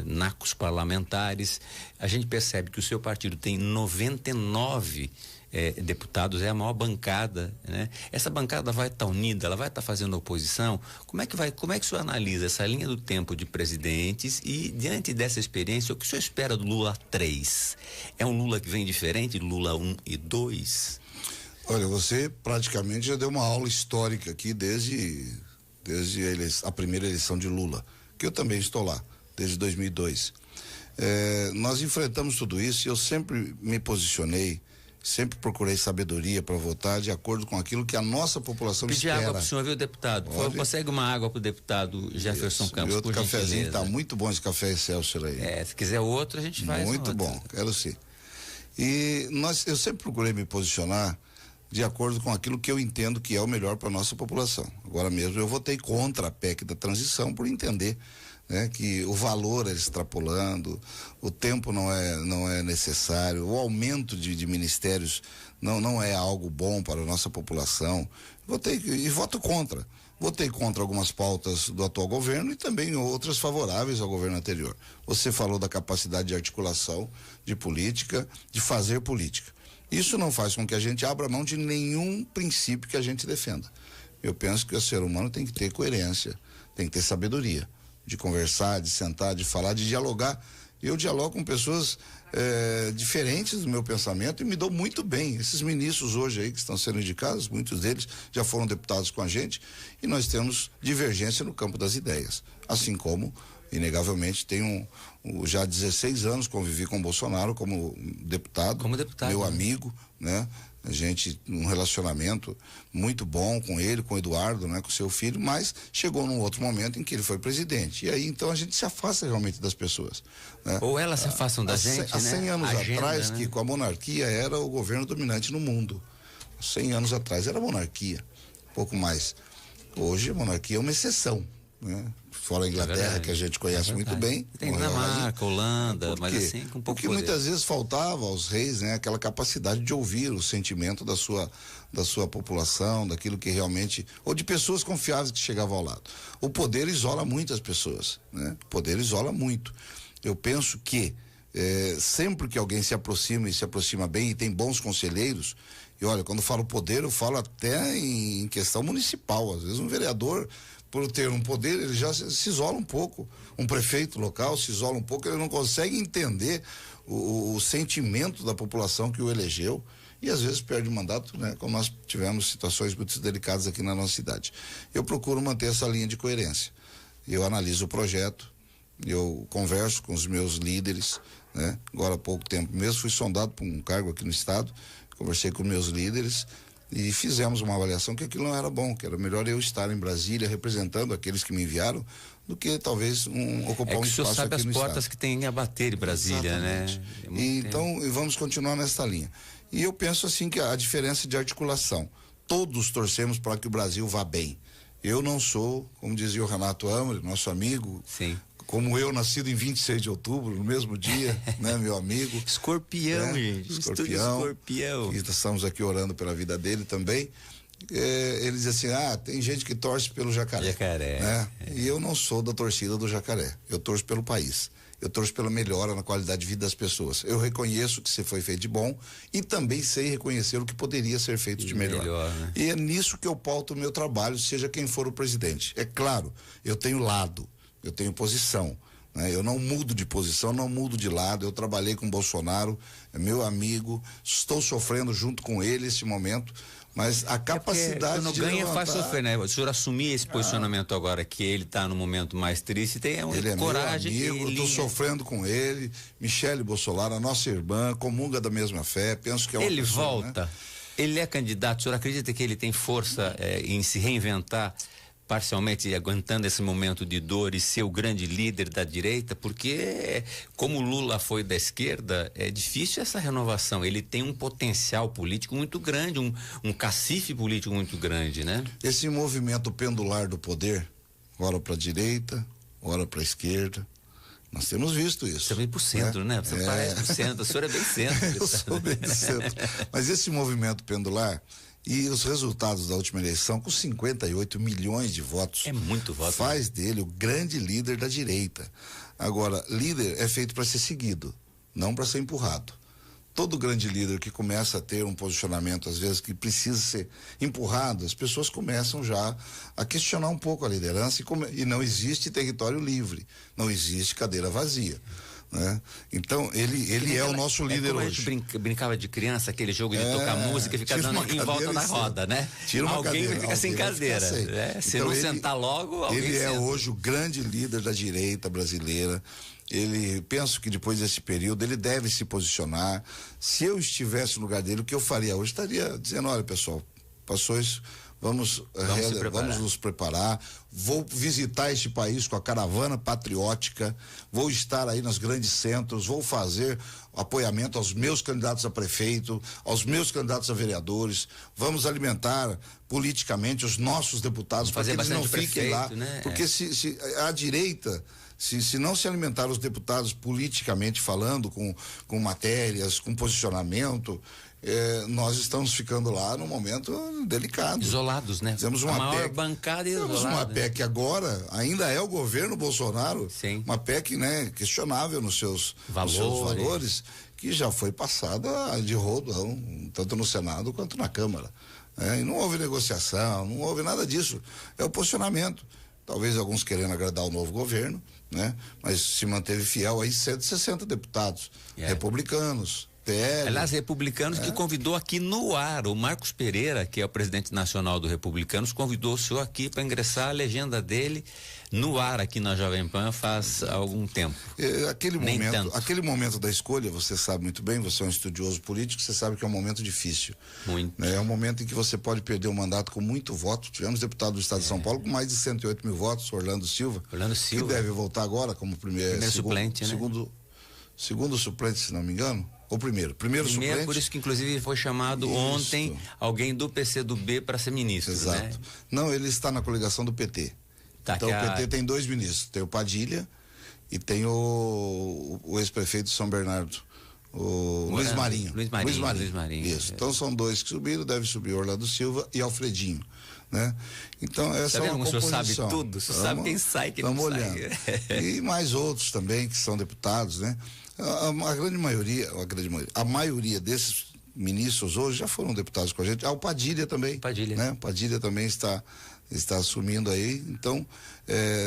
S4: nacos parlamentares? A gente percebe que o seu partido tem 99 deputados, é a maior bancada, né? Essa bancada vai estar unida, ela vai estar fazendo oposição? Como é que o senhor analisa essa linha do tempo de presidentes e, diante dessa experiência, o que o senhor espera do Lula 3? É um Lula que vem diferente do Lula 1 e 2?
S3: Olha, você praticamente já deu uma aula histórica aqui desde a primeira eleição de Lula, que eu também estou lá, desde 2002. Nós enfrentamos tudo isso e eu sempre me posicionei, sempre procurei sabedoria para votar de acordo com aquilo que a nossa população espera.
S4: Pedir água para o senhor, viu, deputado? Consegue uma água para o deputado Jefferson Campos,
S3: outro cafezinho, está muito bom esse café Excelsior aí.
S4: Se quiser outro, a gente faz.
S3: Muito bom, quero sim. E eu sempre procurei me posicionar de acordo com aquilo que eu entendo que é o melhor para a nossa população. Agora mesmo eu votei contra a PEC da transição por entender, né, que o valor é extrapolando, o tempo não é necessário, o aumento de ministérios não é algo bom para a nossa população. Voto contra. Votei contra algumas pautas do atual governo e também outras favoráveis ao governo anterior. Você falou da capacidade de articulação, de política, de fazer política. Isso não faz com que a gente abra mão de nenhum princípio que a gente defenda. Eu penso que o ser humano tem que ter coerência, tem que ter sabedoria, de conversar, de sentar, de falar, de dialogar. Eu dialogo com pessoas diferentes do meu pensamento e me dou muito bem. Esses ministros hoje aí que estão sendo indicados, muitos deles já foram deputados com a gente e nós temos divergência no campo das ideias. Assim como, inegavelmente, tenho já 16 anos convivi com o Bolsonaro como deputado, meu amigo, né? A gente, um relacionamento muito bom com ele, com o Eduardo, né? Com seu filho, mas chegou num outro momento em que ele foi presidente. E aí, então, a gente se afasta realmente das pessoas, né?
S4: Ou elas se afastam da gente,
S3: há 100 anos atrás,
S4: né?
S3: que com a monarquia era o governo dominante no mundo. 100 anos atrás era a monarquia, pouco mais. Hoje a monarquia é uma exceção, né? Fora a Inglaterra, que a gente conhece muito bem.
S4: Tem Dinamarca, Holanda, mas assim com pouco
S3: poder. Porque muitas vezes faltava aos reis, né, aquela capacidade de ouvir o sentimento da sua população, daquilo que realmente, ou de pessoas confiáveis que chegavam ao lado. O poder isola muito as pessoas, né? O poder isola muito. Eu penso que sempre que alguém se aproxima e se aproxima bem e tem bons conselheiros, e olha, quando eu falo poder, eu falo até em questão municipal. Às vezes um vereador, por ter um poder, ele já se isola um pouco. Um prefeito local se isola um pouco, ele não consegue entender o sentimento da população que o elegeu e às vezes perde o mandato, né? Como nós tivemos situações muito delicadas aqui na nossa cidade. Eu procuro manter essa linha de coerência. Eu analiso o projeto, eu converso com os meus líderes, né? Agora há pouco tempo mesmo fui sondado por um cargo aqui no estado, conversei com meus líderes e fizemos uma avaliação que aquilo não era bom, que era melhor eu estar em Brasília representando aqueles que me enviaram do que talvez ocupar um espaço aqui no estado. É que o senhor sabe as
S4: portas que tem a bater em Brasília,
S3: exatamente, né? Então vamos continuar nesta linha. E eu penso assim que a diferença de articulação, todos torcemos para que o Brasil vá bem. Eu não sou, como dizia o Renato Amri, nosso amigo.
S4: Sim.
S3: Como eu, nascido em 26 de outubro, no mesmo dia, né, meu amigo.
S4: Escorpião, gente.
S3: Escorpião. E estamos aqui orando pela vida dele também. Ele diz assim, tem gente que torce pelo Jacaré. Né? E eu não sou da torcida do Jacaré. Eu torço pelo país. Eu torço pela melhora na qualidade de vida das pessoas. Eu reconheço que se foi feito de bom e também sei reconhecer o que poderia ser feito de melhor. Né? E é nisso que eu pauto o meu trabalho, seja quem for o presidente. É claro, eu tenho lado, eu tenho posição, né? Eu não mudo de posição, não mudo de lado. Eu trabalhei com o Bolsonaro, é meu amigo, estou sofrendo junto com ele esse momento. Mas a capacidade
S4: quando ganha faz sofrer, né? O senhor assumir esse posicionamento agora que ele está no momento mais triste, tem uma coragem.
S3: Meu amigo, eu estou sofrendo com ele. Michele Bolsonaro, a nossa irmã, comunga da mesma fé, penso que é uma
S4: Ele
S3: pessoa,
S4: volta, né? Ele é candidato, o senhor acredita que ele tem força em se reinventar, parcialmente aguentando esse momento de dor e ser o grande líder da direita? Porque como Lula foi da esquerda, é difícil essa renovação. Ele tem um potencial político muito grande, um cacife político muito grande, né?
S3: Esse movimento pendular do poder, ora para a direita, ora para a esquerda, nós temos visto isso.
S4: Você é bem pro centro, né? Você parece pro centro, o senhor é bem centro.
S3: Eu sou bem centro. Mas esse movimento pendular e os resultados da última eleição, com 58 milhões de votos.
S4: É muito voto.
S3: Faz dele o grande líder da direita. Agora, líder é feito para ser seguido, não para ser empurrado. Todo grande líder que começa a ter um posicionamento, às vezes, que precisa ser empurrado, as pessoas começam já a questionar um pouco a liderança e não existe território livre, não existe cadeira vazia. Né? Então ele é o nosso líder
S4: como
S3: hoje.
S4: A gente brincava de criança, aquele jogo de tocar música e ficar dando em volta da roda, né?
S3: Tira uma
S4: alguém
S3: cadeira,
S4: fica sem cadeira, né? Se não sentar logo, alguém
S3: ele
S4: senta.
S3: É hoje o grande líder da direita brasileira. Penso que depois desse período ele deve se posicionar. Se eu estivesse no lugar dele, o que eu faria hoje? Estaria dizendo, olha, pessoal, passou isso, vamos nos preparar. Vou visitar este país com a caravana patriótica, vou estar aí nos grandes centros, vou fazer apoiamento aos meus candidatos a prefeito, aos meus candidatos a vereadores, vamos alimentar politicamente os nossos deputados para que eles não fiquem lá, né? Porque se a direita, se não se alimentar os deputados politicamente falando, com matérias, com posicionamento, nós estamos ficando lá num momento delicado.
S4: Isolados, né?
S3: Fizemos uma
S4: maior bancada isolada.
S3: Temos uma PEC agora, ainda é o governo Bolsonaro.
S4: Sim.
S3: Uma PEC, né, questionável nos seus valores, que já foi passada de rodão, tanto no Senado quanto na Câmara. E não houve negociação, não houve nada disso. É o posicionamento. Talvez alguns querendo agradar o novo governo, né? Mas se manteve fiel aí 160 deputados republicanos.
S4: Aliás, republicanos que convidou aqui no ar, o Marcos Pereira, que é o presidente nacional do Republicanos, convidou o senhor aqui para ingressar a legenda dele no ar aqui na Jovem Pan faz algum tempo.
S3: Aquele momento da escolha, você sabe muito bem, você é um estudioso político, você sabe que é um momento difícil.
S4: Muito.
S3: É um momento em que você pode perder um mandato com muito voto. Tivemos deputado do estado de São Paulo com mais de 108 mil votos, Orlando Silva. Que deve voltar agora como primeiro
S4: suplente, né?
S3: Segundo suplente, se não me engano. Ou primeiro suplente.
S4: Por isso que inclusive foi chamado ontem alguém do PCdoB para ser ministro.
S3: Exato.
S4: Né?
S3: Não, ele está na coligação do PT. Então o PT tem 2 ministros, tem o Padilha e tem o ex-prefeito de São Bernardo, o Luiz Marinho.
S4: Luiz Marinho.
S3: Isso. Então são 2 que subiram, deve subir Orlando Silva e Alfredinho, né? Então essa é uma composição.
S4: O senhor sabe tudo, o senhor sabe quem sai, quem não sai.
S3: Estamos olhando. E mais outros também que são deputados, né? A maioria desses ministros hoje já foram deputados com a gente. O Padilha também. Né? Padilha também está assumindo aí, então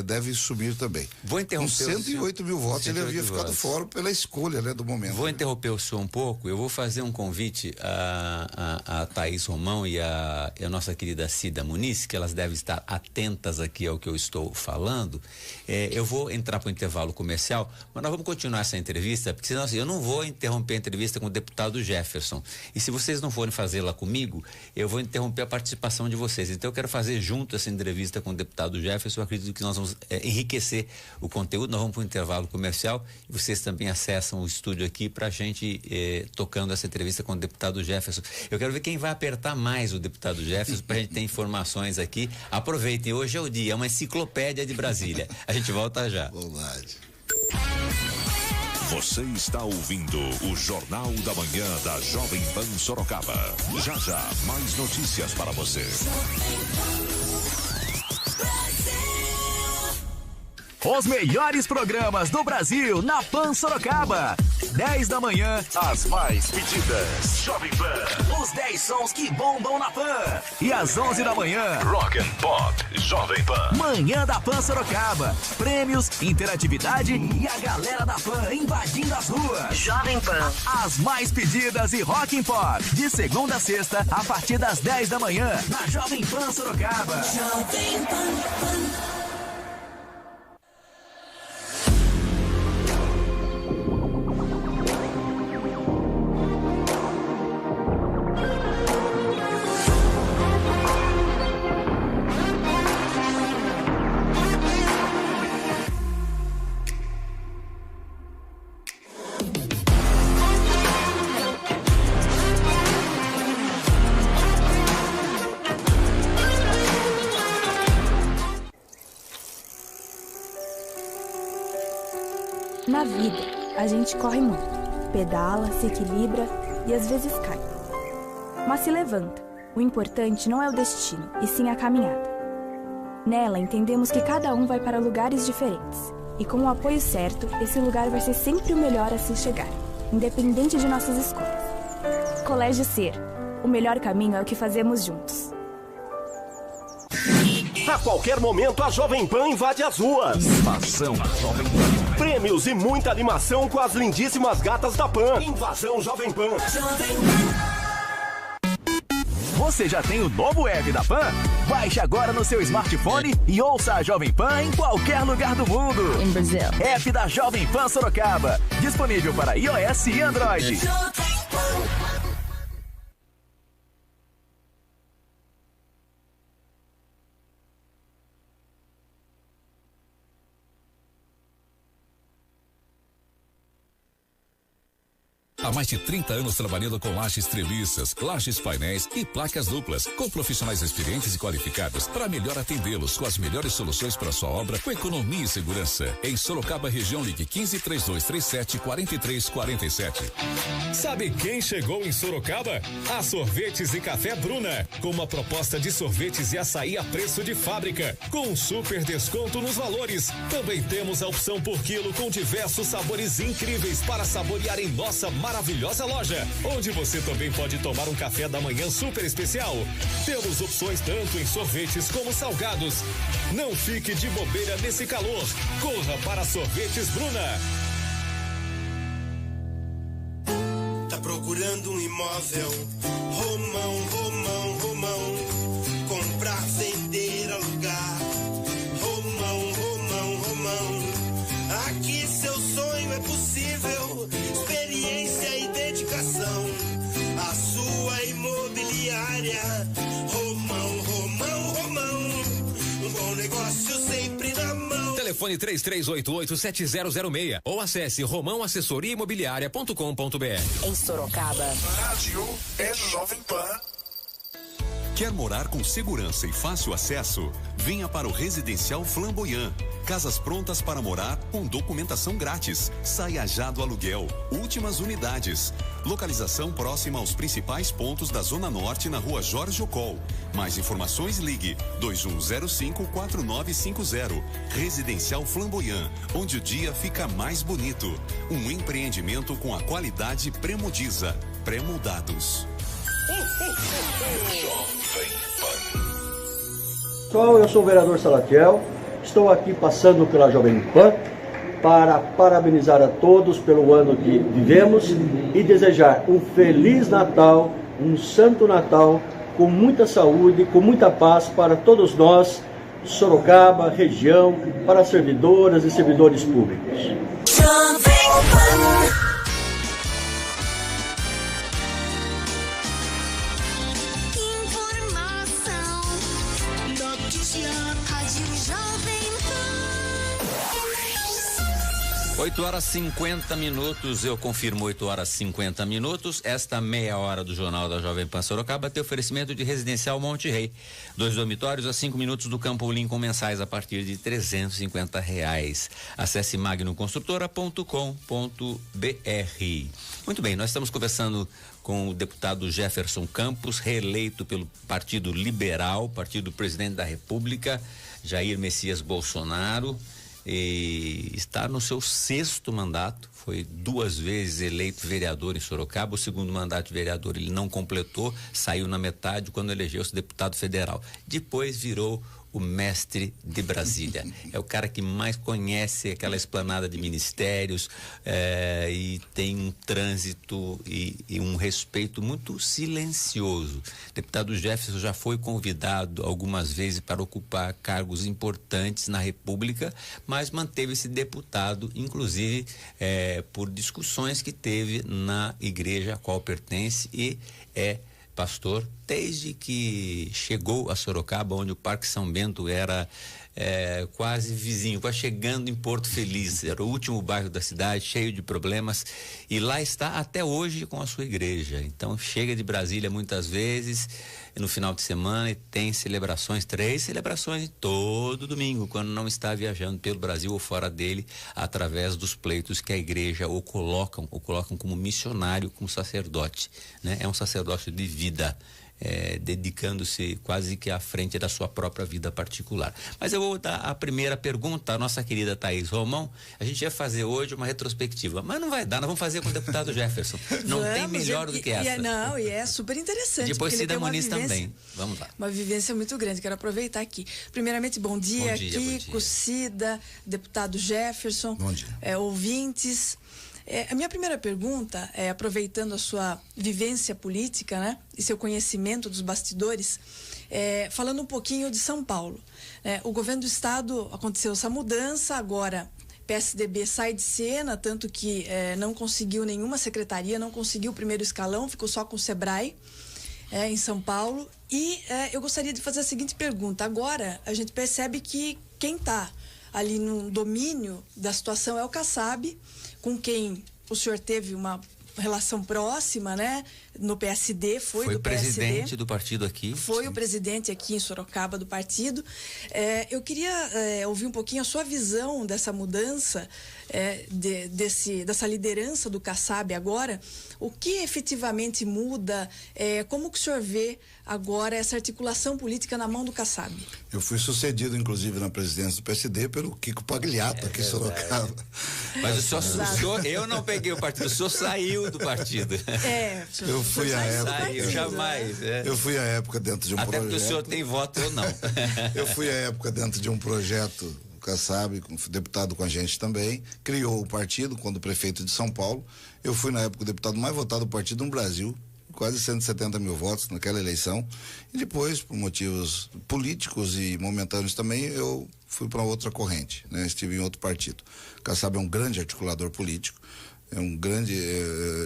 S3: deve subir também.
S4: Vou interromper.
S3: Com 108 mil votos, ele havia ficado fora pela escolha, né, do momento.
S4: Vou interromper o senhor um pouco. Eu vou fazer um convite a Thaís Romão e a nossa querida Cida Muniz, que elas devem estar atentas aqui ao que eu estou falando. Eu vou entrar para o intervalo comercial, mas nós vamos continuar essa entrevista, porque senão assim, eu não vou interromper a entrevista com o deputado Jefferson. E se vocês não forem fazê-la comigo, eu vou interromper a participação de vocês. Então eu quero fazer junto muito essa entrevista com o deputado Jefferson. Eu acredito que nós vamos enriquecer o conteúdo. Nós vamos para o intervalo comercial e vocês também acessam o estúdio aqui para a gente tocando essa entrevista com o deputado Jefferson. Eu quero ver quem vai apertar mais o deputado Jefferson para a gente ter informações aqui. Aproveitem, hoje é o dia, é uma enciclopédia de Brasília. A gente volta já.
S3: Verdade.
S1: Você está ouvindo o Jornal da Manhã da Jovem Pan Sorocaba. Já já, mais notícias para você.
S6: Os melhores programas do Brasil na Pan Sorocaba. 10 da manhã, as mais pedidas. Jovem Pan. Os 10 sons que bombam na Pan. E às 11 da manhã,
S1: Rock and Pop Jovem Pan.
S6: Manhã da Pan Sorocaba. Prêmios, interatividade e a galera da Pan invadindo as ruas. Jovem Pan. As mais pedidas e Rock and Pop. De segunda a sexta, a partir das 10 da manhã, na Jovem Pan Sorocaba. Jovem Pan.
S8: Na vida, a gente corre muito, pedala, se equilibra e às vezes cai. Mas se levanta. O importante não é o destino, e sim a caminhada. Nela, entendemos que cada um vai para lugares diferentes. E com o apoio certo, esse lugar vai ser sempre o melhor a se chegar, independente de nossas escolhas. Colégio Ser. O melhor caminho é o que fazemos juntos.
S10: A qualquer momento, a Jovem Pan invade as ruas.
S1: Invasão Jovem Pan.
S10: Prêmios e muita animação com as lindíssimas gatas da Pan. Invasão Jovem Pan.
S6: Você já tem o novo app da Pan? Baixe agora no seu smartphone e ouça a Jovem Pan em qualquer lugar do mundo.
S8: Em Brasil.
S6: App da Jovem Pan Sorocaba. Disponível para iOS e Android.
S1: Há mais de 30 anos trabalhando com lajes treliças, lajes painéis e placas duplas, com profissionais experientes e qualificados para melhor atendê-los com as melhores soluções para sua obra, com economia e segurança. Em Sorocaba, região, ligue 153237-4347.
S5: Sabe quem chegou em Sorocaba? A Sorvetes e Café Bruna, com uma proposta de sorvetes e açaí a preço de fábrica, com um super desconto nos valores. Também temos a opção por quilo com diversos sabores incríveis para saborear em nossa maravilhosa loja, onde você também pode tomar um café da manhã super especial. Temos opções tanto em sorvetes como salgados. Não fique de bobeira nesse calor. Corra para Sorvetes Bruna.
S12: Tá procurando um imóvel? Romão, Romão, Romão. Comprar, vender, alugar. Romão, Romão, Romão. Aqui seu sonho é possível. Experiência e dedicação. A sua imobiliária. Romão, Romão, Romão. Um bom negócio sempre na mão.
S15: Telefone 3388-7006 ou acesse romãoassessoriaimobiliaria.com.br.
S16: Em Sorocaba.
S12: Rádio é Jovem Pan.
S1: Quer morar com segurança e fácil acesso? Venha para o Residencial Flamboyant. Casas prontas para morar com documentação grátis. Saia já do aluguel. Últimas unidades. Localização próxima aos principais pontos da Zona Norte na Rua Jorge Ocol. Mais informações, ligue 2105-4950. Residencial Flamboyant, onde o dia fica mais bonito. Um empreendimento com a qualidade Premodiza. Premoldados.
S17: Pessoal, eu sou o vereador Salatiel, estou aqui passando pela Jovem Pan para parabenizar a todos pelo ano que vivemos e desejar um Feliz Natal, um Santo Natal, com muita saúde, com muita paz para todos nós, Sorocaba, região, para servidoras e servidores públicos. Jovem Pan.
S4: 8h50, eu confirmo 8h50. Esta meia hora do Jornal da Jovem Pan Sorocaba tem oferecimento de Residencial Monte Rei. 2 dormitórios a 5 minutos do Campo Lincoln, mensais a partir de R$350. Acesse magnoconstrutora.com.br. Muito bem, nós estamos conversando com o deputado Jefferson Campos, reeleito pelo Partido Liberal, partido do presidente da República, Jair Messias Bolsonaro. E está no seu 6º mandato, foi 2 vezes eleito vereador em Sorocaba. O 2º mandato de vereador ele não completou, saiu na metade quando elegeu-se deputado federal. Depois virou o mestre de Brasília. É o cara que mais conhece aquela esplanada de ministérios e tem um trânsito e um respeito muito silencioso. Deputado Jefferson já foi convidado algumas vezes para ocupar cargos importantes na República, mas manteve-se deputado, inclusive por discussões que teve na igreja a qual pertence e pastor desde que chegou a Sorocaba, onde o Parque São Bento era quase vizinho, quase chegando em Porto Feliz, era o último bairro da cidade, cheio de problemas, e lá está até hoje com a sua igreja. Então chega de Brasília muitas vezes no final de semana e tem celebrações, 3 celebrações todo domingo, quando não está viajando pelo Brasil ou fora dele, através dos pleitos que a igreja o colocam como missionário, como sacerdote, né? É um sacerdócio de vida, dedicando-se quase que à frente da sua própria vida particular. Mas eu vou dar a primeira pergunta à nossa querida Thaís Romão. A gente ia fazer hoje uma retrospectiva, mas não vai dar, nós vamos fazer com o deputado Jefferson. Não tem melhor do que essa.
S16: E é super interessante.
S4: Depois Cida Muniz também. Vamos lá.
S16: Uma vivência muito grande, quero aproveitar aqui. Primeiramente, bom dia, Kiko, Cida, deputado Jefferson,
S3: bom dia.
S16: Ouvintes. A minha primeira pergunta é, aproveitando a sua vivência política, né, e seu conhecimento dos bastidores, falando um pouquinho de São Paulo. O governo do estado, aconteceu essa mudança, agora PSDB sai de cena, tanto que não conseguiu nenhuma secretaria, não conseguiu o primeiro escalão, ficou só com o Sebrae, em São Paulo. E eu gostaria de fazer a seguinte pergunta. Agora, a gente percebe que quem está ali no domínio da situação é o Kassab, com quem o senhor teve uma relação próxima, né? No PSD, foi do
S4: presidente
S16: PSD,
S4: do partido aqui.
S16: Foi o presidente aqui em Sorocaba do partido. Eu queria ouvir um pouquinho a sua visão dessa mudança, dessa liderança do Kassab agora. O que efetivamente muda? Como que o senhor vê agora essa articulação política na mão do Kassab?
S3: Eu fui sucedido, inclusive, na presidência do PSD pelo Kiko Pagliato, aqui em Sorocaba.
S4: Mas o senhor, eu não peguei o partido, o senhor saiu do partido.
S3: Eu fui à época.
S4: Saiu, jamais.
S3: Eu fui à época dentro de um projeto.
S4: Até porque o senhor tem voto, eu não.
S3: Eu fui à época dentro de um projeto, o Kassab, deputado com a gente também, criou o partido quando prefeito de São Paulo. Eu fui, na época, o deputado mais votado do partido no Brasil, quase 170 mil votos naquela eleição. E depois, por motivos políticos e momentâneos também, eu fui para outra corrente, né? Estive em outro partido. O Kassab é um grande articulador político,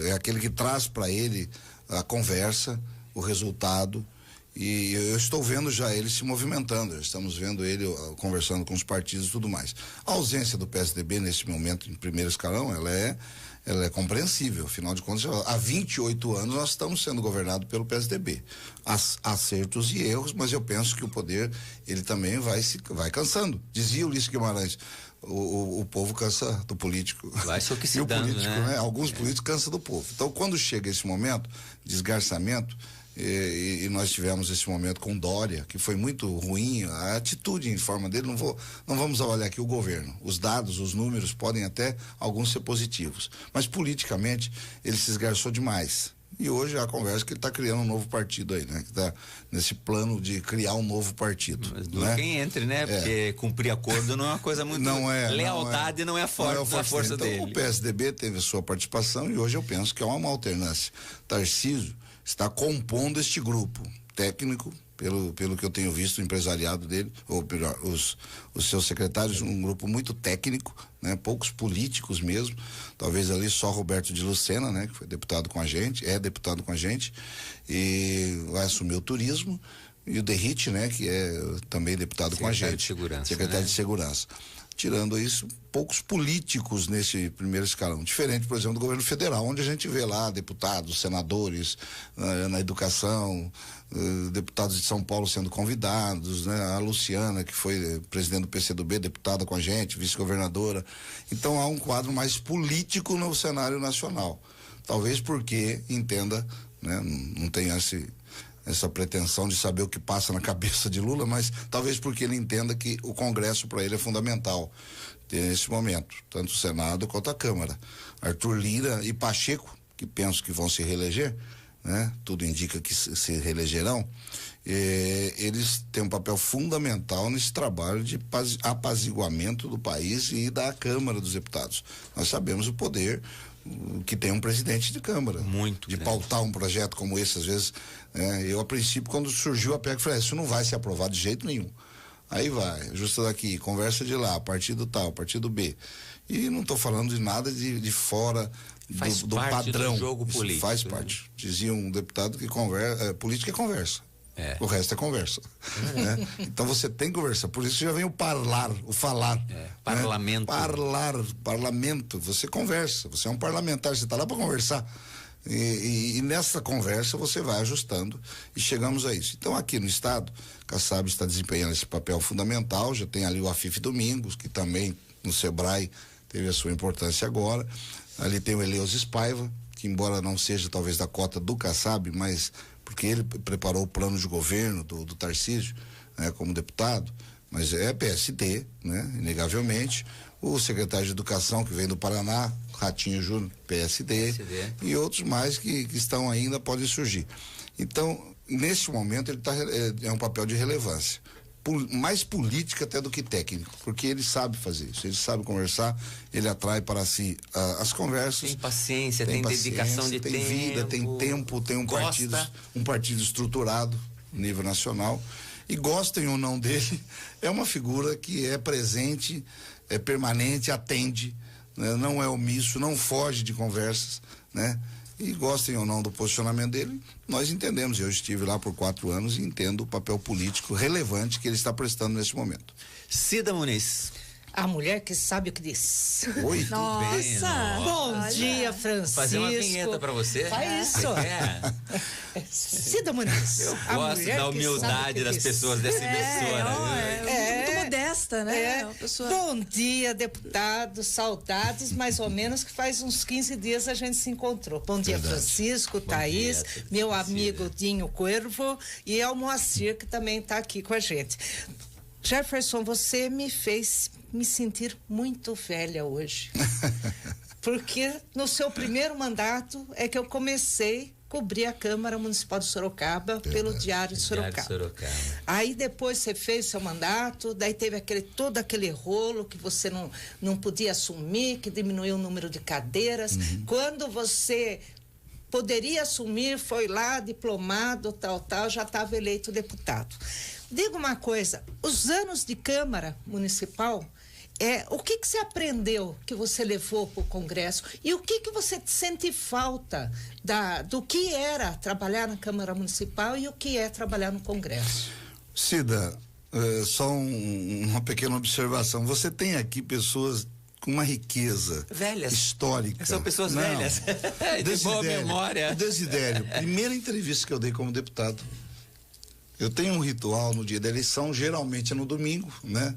S3: é aquele que traz para ele a conversa, o resultado, e eu estou vendo já ele se movimentando, estamos vendo ele conversando com os partidos e tudo mais. A ausência do PSDB nesse momento em primeiro escalão, ela é compreensível, afinal de contas, há 28 anos nós estamos sendo governados pelo PSDB. Acertos e erros, mas eu penso que o poder, ele também vai cansando. Dizia Ulisses Guimarães, o povo cansa do político.
S4: Vai só que se
S3: e o
S4: dando,
S3: político, né? Alguns políticos cansam do povo. Então, quando chega esse momento de esgarçamento, e nós tivemos esse momento com Dória, que foi muito ruim, a atitude em forma dele, não vamos avaliar aqui o governo. Os dados, os números podem até alguns ser positivos, mas politicamente ele se esgarçou demais. E hoje a conversa que ele está criando um novo partido aí, né? Que está nesse plano de criar um novo partido.
S4: Mas
S3: né?
S4: Quem entre, né? Porque cumprir acordo não é uma coisa muito... Lealdade não é a força
S3: então,
S4: dele.
S3: O PSDB teve a sua participação e hoje eu penso que é uma alternância. Tarcísio está compondo este grupo técnico, pelo que eu tenho visto, o empresariado dele, ou melhor, os seus secretários, um grupo muito técnico, né? Poucos políticos mesmo, talvez ali só Roberto de Lucena, né? Que foi deputado com a gente, e vai assumir o turismo, e o Derrite, né? Que é também deputado com a gente.
S4: Secretário de Segurança.
S3: Secretário de Segurança. tirando isso, poucos políticos nesse primeiro escalão. Diferente, por exemplo, do governo federal, onde a gente vê lá deputados, senadores na educação, deputados de São Paulo sendo convidados, né? A Luciana, que foi presidente do PCdoB, deputada com a gente, vice-governadora. Então há um quadro mais político no cenário nacional. Talvez porque entenda, né? Não tem essa pretensão de saber o que passa na cabeça de Lula, mas talvez porque ele entenda que o Congresso para ele é fundamental nesse momento, tanto o Senado quanto a Câmara. Arthur Lira e Pacheco, que penso que vão se reeleger, né? Tudo indica que se reelegerão, eles têm um papel fundamental nesse trabalho de apaziguamento do país e da Câmara dos Deputados. Nós sabemos o poder que tem um presidente de Câmara.
S4: Muito.
S3: De pautar um projeto como esse, às vezes, eu a princípio, quando surgiu a PEC, falei, isso não vai ser aprovado de jeito nenhum. Aí vai, justa daqui, conversa de lá, partido tal, partido B. E não estou falando de nada de fora do padrão.
S4: Do jogo político.
S3: Faz parte. Dizia um deputado que política é conversa. O resto é conversa. Né? Então você tem que conversar. Por isso já vem o falar.
S4: Parlamento.
S3: Né? Parlamento. Você conversa. Você é um parlamentar, você está lá para conversar. E nessa conversa você vai ajustando e chegamos a isso. Então aqui no estado, Kassab está desempenhando esse papel fundamental. Já tem ali o Afif Domingos, que também no Sebrae teve a sua importância agora. Ali tem o Eleus Paiva, que embora não seja talvez da cota do Kassab, mas porque ele preparou o plano de governo do Tarcísio, né, como deputado, mas é PSD, né, inegavelmente. O secretário de Educação, que vem do Paraná, Ratinho Júnior, PSD, e outros mais que estão ainda, podem surgir. Então, nesse momento, ele é um papel de relevância. Mais política até do que técnico, porque ele sabe fazer isso, ele sabe conversar, ele atrai para si as conversas.
S4: Tem paciência, tem dedicação de
S3: tempo.
S4: Tem
S3: vida, tem tempo, tem um partido estruturado, nível nacional, e gostem ou não dele, é uma figura que é presente, é permanente, atende, né? Não é omisso, não foge de conversas, né? E gostem ou não do posicionamento dele, nós entendemos. Eu estive lá por 4 anos e entendo o papel político relevante que ele está prestando nesse momento.
S4: Cida Muniz.
S18: A mulher que sabe o que diz.
S3: Oi.
S16: Nossa.
S18: Bom dia, Francisco.
S4: Vou fazer uma vinheta pra você.
S18: Faz isso. Cida Muniz.
S4: Eu gosto da humildade das pessoas dessa emissora.
S16: Muito modesta, né?
S18: Bom dia, deputado. Saudades, mais ou menos, que faz uns 15 dias a gente se encontrou. Bom dia, Francisco, Thaís, meu amigo Dinho Cuervo e ao Moacir, que também está aqui com a gente. Jefferson, você me fez me sentir muito velha hoje. Porque no seu primeiro mandato é que eu comecei a cobrir a Câmara Municipal de Sorocaba pelo Diário de Sorocaba. Aí depois você fez seu mandato, daí teve todo aquele rolo que você não podia assumir, que diminuiu o número de cadeiras. Quando você poderia assumir, foi lá, diplomado, tal, já estava eleito deputado. Diga uma coisa, os anos de Câmara Municipal, o que você aprendeu que você levou para o Congresso e o que você sente falta do que era trabalhar na Câmara Municipal e o que é trabalhar no Congresso?
S3: Cida, só uma pequena observação. Você tem aqui pessoas com uma riqueza
S4: velhas.
S3: Histórica.
S4: São pessoas velhas. De boa memória.
S3: Desidério, primeira entrevista que eu dei como deputado. Eu tenho um ritual no dia da eleição, geralmente é no domingo, né?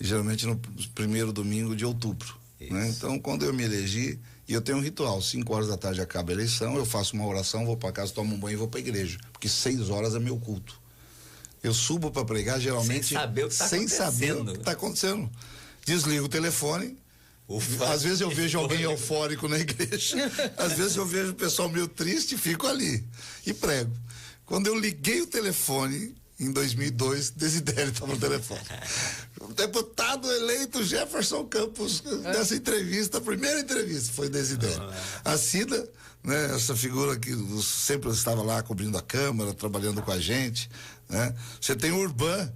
S3: Geralmente no primeiro domingo de outubro, né? Então, quando eu me elegi, e eu tenho um ritual, 5 horas da tarde acaba a eleição, eu faço uma oração, vou para casa, tomo um banho e vou para a igreja, porque 6 horas é meu culto. Eu subo para pregar, geralmente, sem saber o que está acontecendo. Desligo o telefone. Às vezes eu vejo alguém eufórico na igreja, às vezes eu vejo o pessoal meio triste e fico ali e prego. Quando eu liguei o telefone, em 2002, Desidério estava no telefone. O deputado eleito Jefferson Campos, nessa entrevista, a primeira entrevista foi Desidério. A Cida, né, essa figura que sempre estava lá cobrindo a Câmara, trabalhando com a gente, né? Você tem o Urban,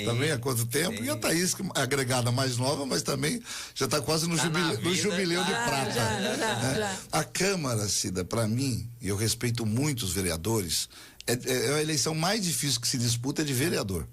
S3: também há quanto tempo? E a Thaís, que é agregada mais nova, mas também já está quase no jubileu de prata. Já. A Câmara, Cida, para mim, e eu respeito muito os vereadores, é a eleição mais difícil que se disputa de vereador.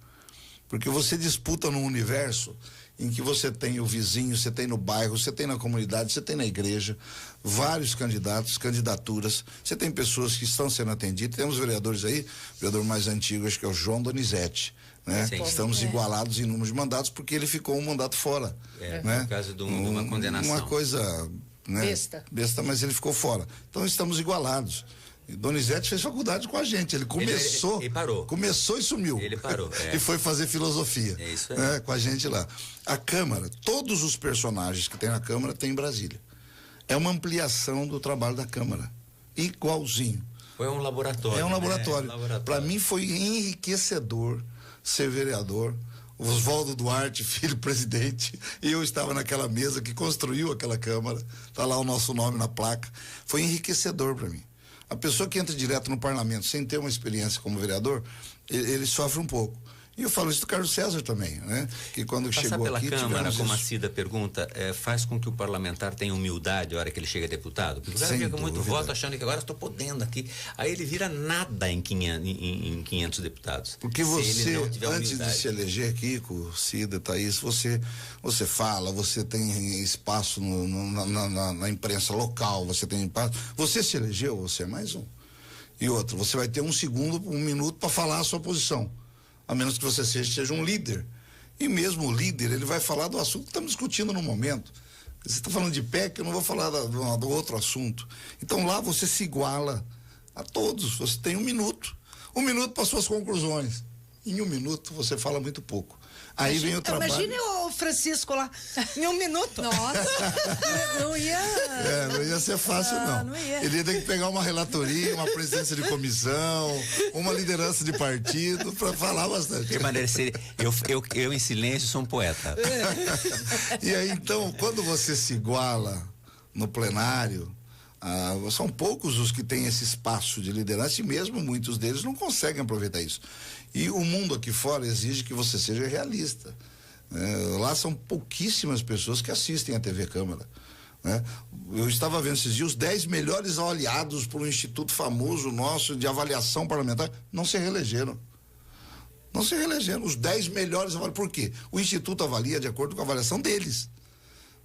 S3: Porque você disputa num universo em que você tem o vizinho, você tem no bairro, você tem na comunidade, você tem na igreja, vários candidatos, candidaturas, você tem pessoas que estão sendo atendidas, temos vereadores aí, o vereador mais antigo, acho que é o João Donizete, né? Estamos igualados em número de mandatos porque ele ficou um mandato fora, né?
S4: Por causa de uma condenação.
S3: Uma coisa, né? Besta, mas ele ficou fora. Então estamos igualados. E Donizete fez faculdade com a gente, ele começou,
S4: ele parou.
S3: Começou e sumiu.
S4: Ele parou.
S3: E foi fazer filosofia.
S4: É isso aí.
S3: Né? Com a gente lá. A Câmara, todos os personagens que tem na Câmara tem em Brasília. É uma ampliação do trabalho da Câmara. Igualzinho.
S4: Foi um laboratório.
S3: É um laboratório. Para mim foi enriquecedor ser vereador. Oswaldo Duarte, filho presidente, e eu estava naquela mesa que construiu aquela Câmara, tá lá o nosso nome na placa. Foi enriquecedor para mim. A pessoa que entra direto no parlamento sem ter uma experiência como vereador, ele sofre um pouco. E eu falo isso do Carlos César também, né? Que quando
S4: Passar
S3: chegou
S4: pela
S3: aqui...
S4: Câmara, como a Cida pergunta, faz com que o parlamentar tenha humildade a hora que ele chega deputado? Porque o cara fica com muito voto achando que agora estou podendo aqui. Aí ele vira nada em 500 deputados.
S3: Porque você, antes de se eleger, Kiko, Cida, Thaís, você fala, você tem espaço na imprensa local, você tem espaço. Você se elegeu, você é mais um. E outro, você vai ter 1 segundo, 1 minuto para falar a sua posição. A menos que você seja um líder. E mesmo o líder, ele vai falar do assunto que estamos discutindo no momento. Você está falando de PEC, eu não vou falar do outro assunto. Então lá você se iguala a todos. Você tem 1 minuto. 1 minuto para suas conclusões. Em 1 minuto você fala muito pouco. Aí vem o trabalho.
S18: Imagine o Francisco lá, em 1 minuto.
S16: Nossa, não ia...
S3: não ia ser fácil, não. Ele ia ter que pegar uma relatoria, uma presidência de comissão, uma liderança de partido, para falar bastante.
S4: Eu em silêncio sou um poeta.
S3: E aí, então, quando você se iguala no plenário, são poucos os que têm esse espaço de liderança e mesmo muitos deles não conseguem aproveitar isso. E o mundo aqui fora exige que você seja realista. Lá são pouquíssimas pessoas que assistem a TV Câmara. Né? Eu estava vendo esses dias os 10 melhores avaliados por um instituto famoso nosso de avaliação parlamentar, não se reelegeram. Não se reelegeram. Os 10 melhores avaliados. Por quê? O instituto avalia de acordo com a avaliação deles.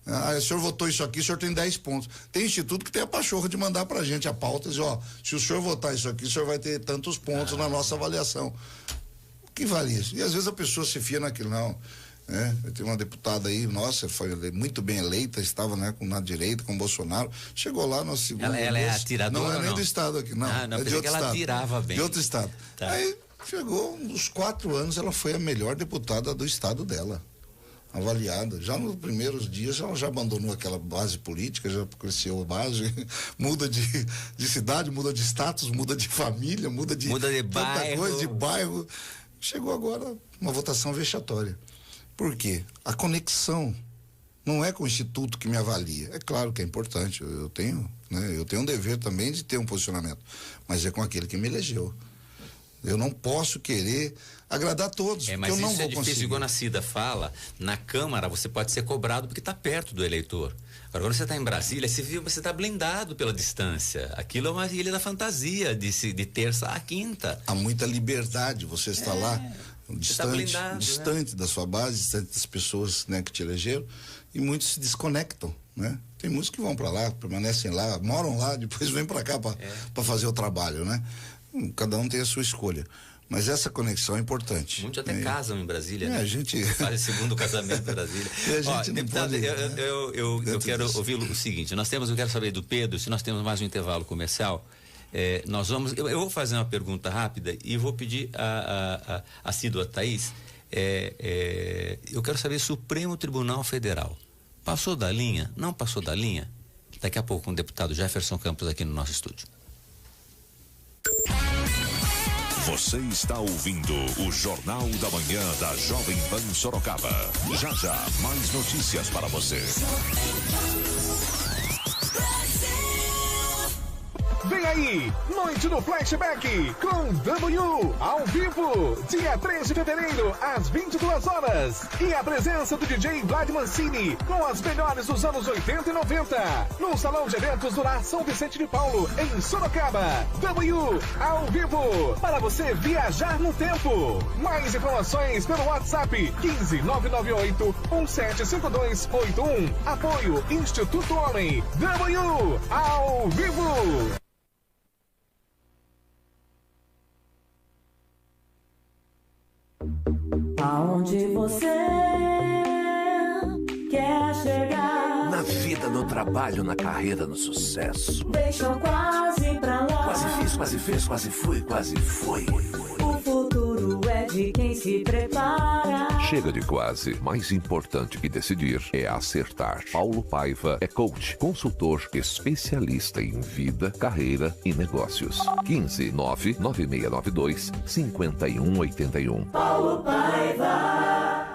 S3: O senhor votou isso aqui, o senhor tem 10 pontos. Tem instituto que tem a pachorra de mandar pra gente a pauta e dizer, se o senhor votar isso aqui, o senhor vai ter tantos pontos na nossa avaliação. O que vale isso? E às vezes a pessoa se fia naquilo, não. Eu tenho uma deputada aí, nossa, foi muito bem eleita, estava na direita com o Bolsonaro, chegou lá no segundo.
S4: Ela é atiradora?
S3: Não é nem do estado aqui, não.
S4: Não,
S3: é de outro
S4: ela
S3: estado.
S4: atirava bem.
S3: De outro estado.
S4: Tá.
S3: Aí chegou, uns 4 anos, ela foi a melhor deputada do estado dela. Avaliada, já nos primeiros dias ela já abandonou aquela base política, já cresceu a base, muda de cidade, muda de status, muda de família, muda de tanta coisa, de bairro. Chegou agora uma votação vexatória. Por quê? A conexão não é com o instituto que me avalia. É claro que é importante, eu tenho um dever também de ter um posicionamento, mas é com aquele que me elegeu. Eu não posso querer agradar a todos,
S4: mas
S3: eu não
S4: isso
S3: vou
S4: é difícil,
S3: conseguir.
S4: igual a Cida fala, na Câmara você pode ser cobrado porque está perto do eleitor. Agora, quando você está em Brasília, você está blindado pela distância. Aquilo é uma ilha da fantasia, de terça a quinta.
S3: Há muita liberdade, você está lá, distante da sua base, distante das pessoas, né, que te elegeram, e muitos se desconectam, né? Tem muitos que vão para lá, permanecem lá, moram lá, depois vêm para cá para fazer o trabalho, né? Cada um tem a sua escolha. Mas essa conexão é importante.
S4: Muitos até casam em Brasília, né?
S3: A gente...
S4: Faz segundo casamento em Brasília. Deputado, eu quero ouvir o seguinte, eu quero saber do Pedro, se nós temos mais um intervalo comercial, eu vou fazer uma pergunta rápida e vou pedir a Cida, a Thaís, eu quero saber, Supremo Tribunal Federal, passou da linha? Não passou da linha? Daqui a pouco com o deputado Jefferson Campos aqui no nosso estúdio.
S1: Você está ouvindo o Jornal da Manhã da Jovem Pan Sorocaba. Já já, mais notícias para você.
S6: Vem aí, Noite do Flashback com W ao vivo, dia 3 de fevereiro, às 22 horas. E a presença do DJ Vlad Mancini com as melhores dos anos 80 e 90, no Salão de Eventos do Lar São Vicente de Paulo, em Sorocaba. W ao vivo, para você viajar no tempo. Mais informações pelo WhatsApp 15998 175281. Apoio Instituto Homem. W ao vivo.
S19: Aonde você quer chegar?
S20: Na vida, no trabalho, na carreira, no sucesso.
S19: Deixa quase pra lá.
S20: Quase fiz, quase fez, quase fui, quase foi.
S19: O futuro é de quem se prepara.
S1: Chega de quase. Mais importante que decidir é acertar. Paulo Paiva é coach, consultor, especialista em vida, carreira e negócios. 1599692-5181.
S19: Paulo Paiva.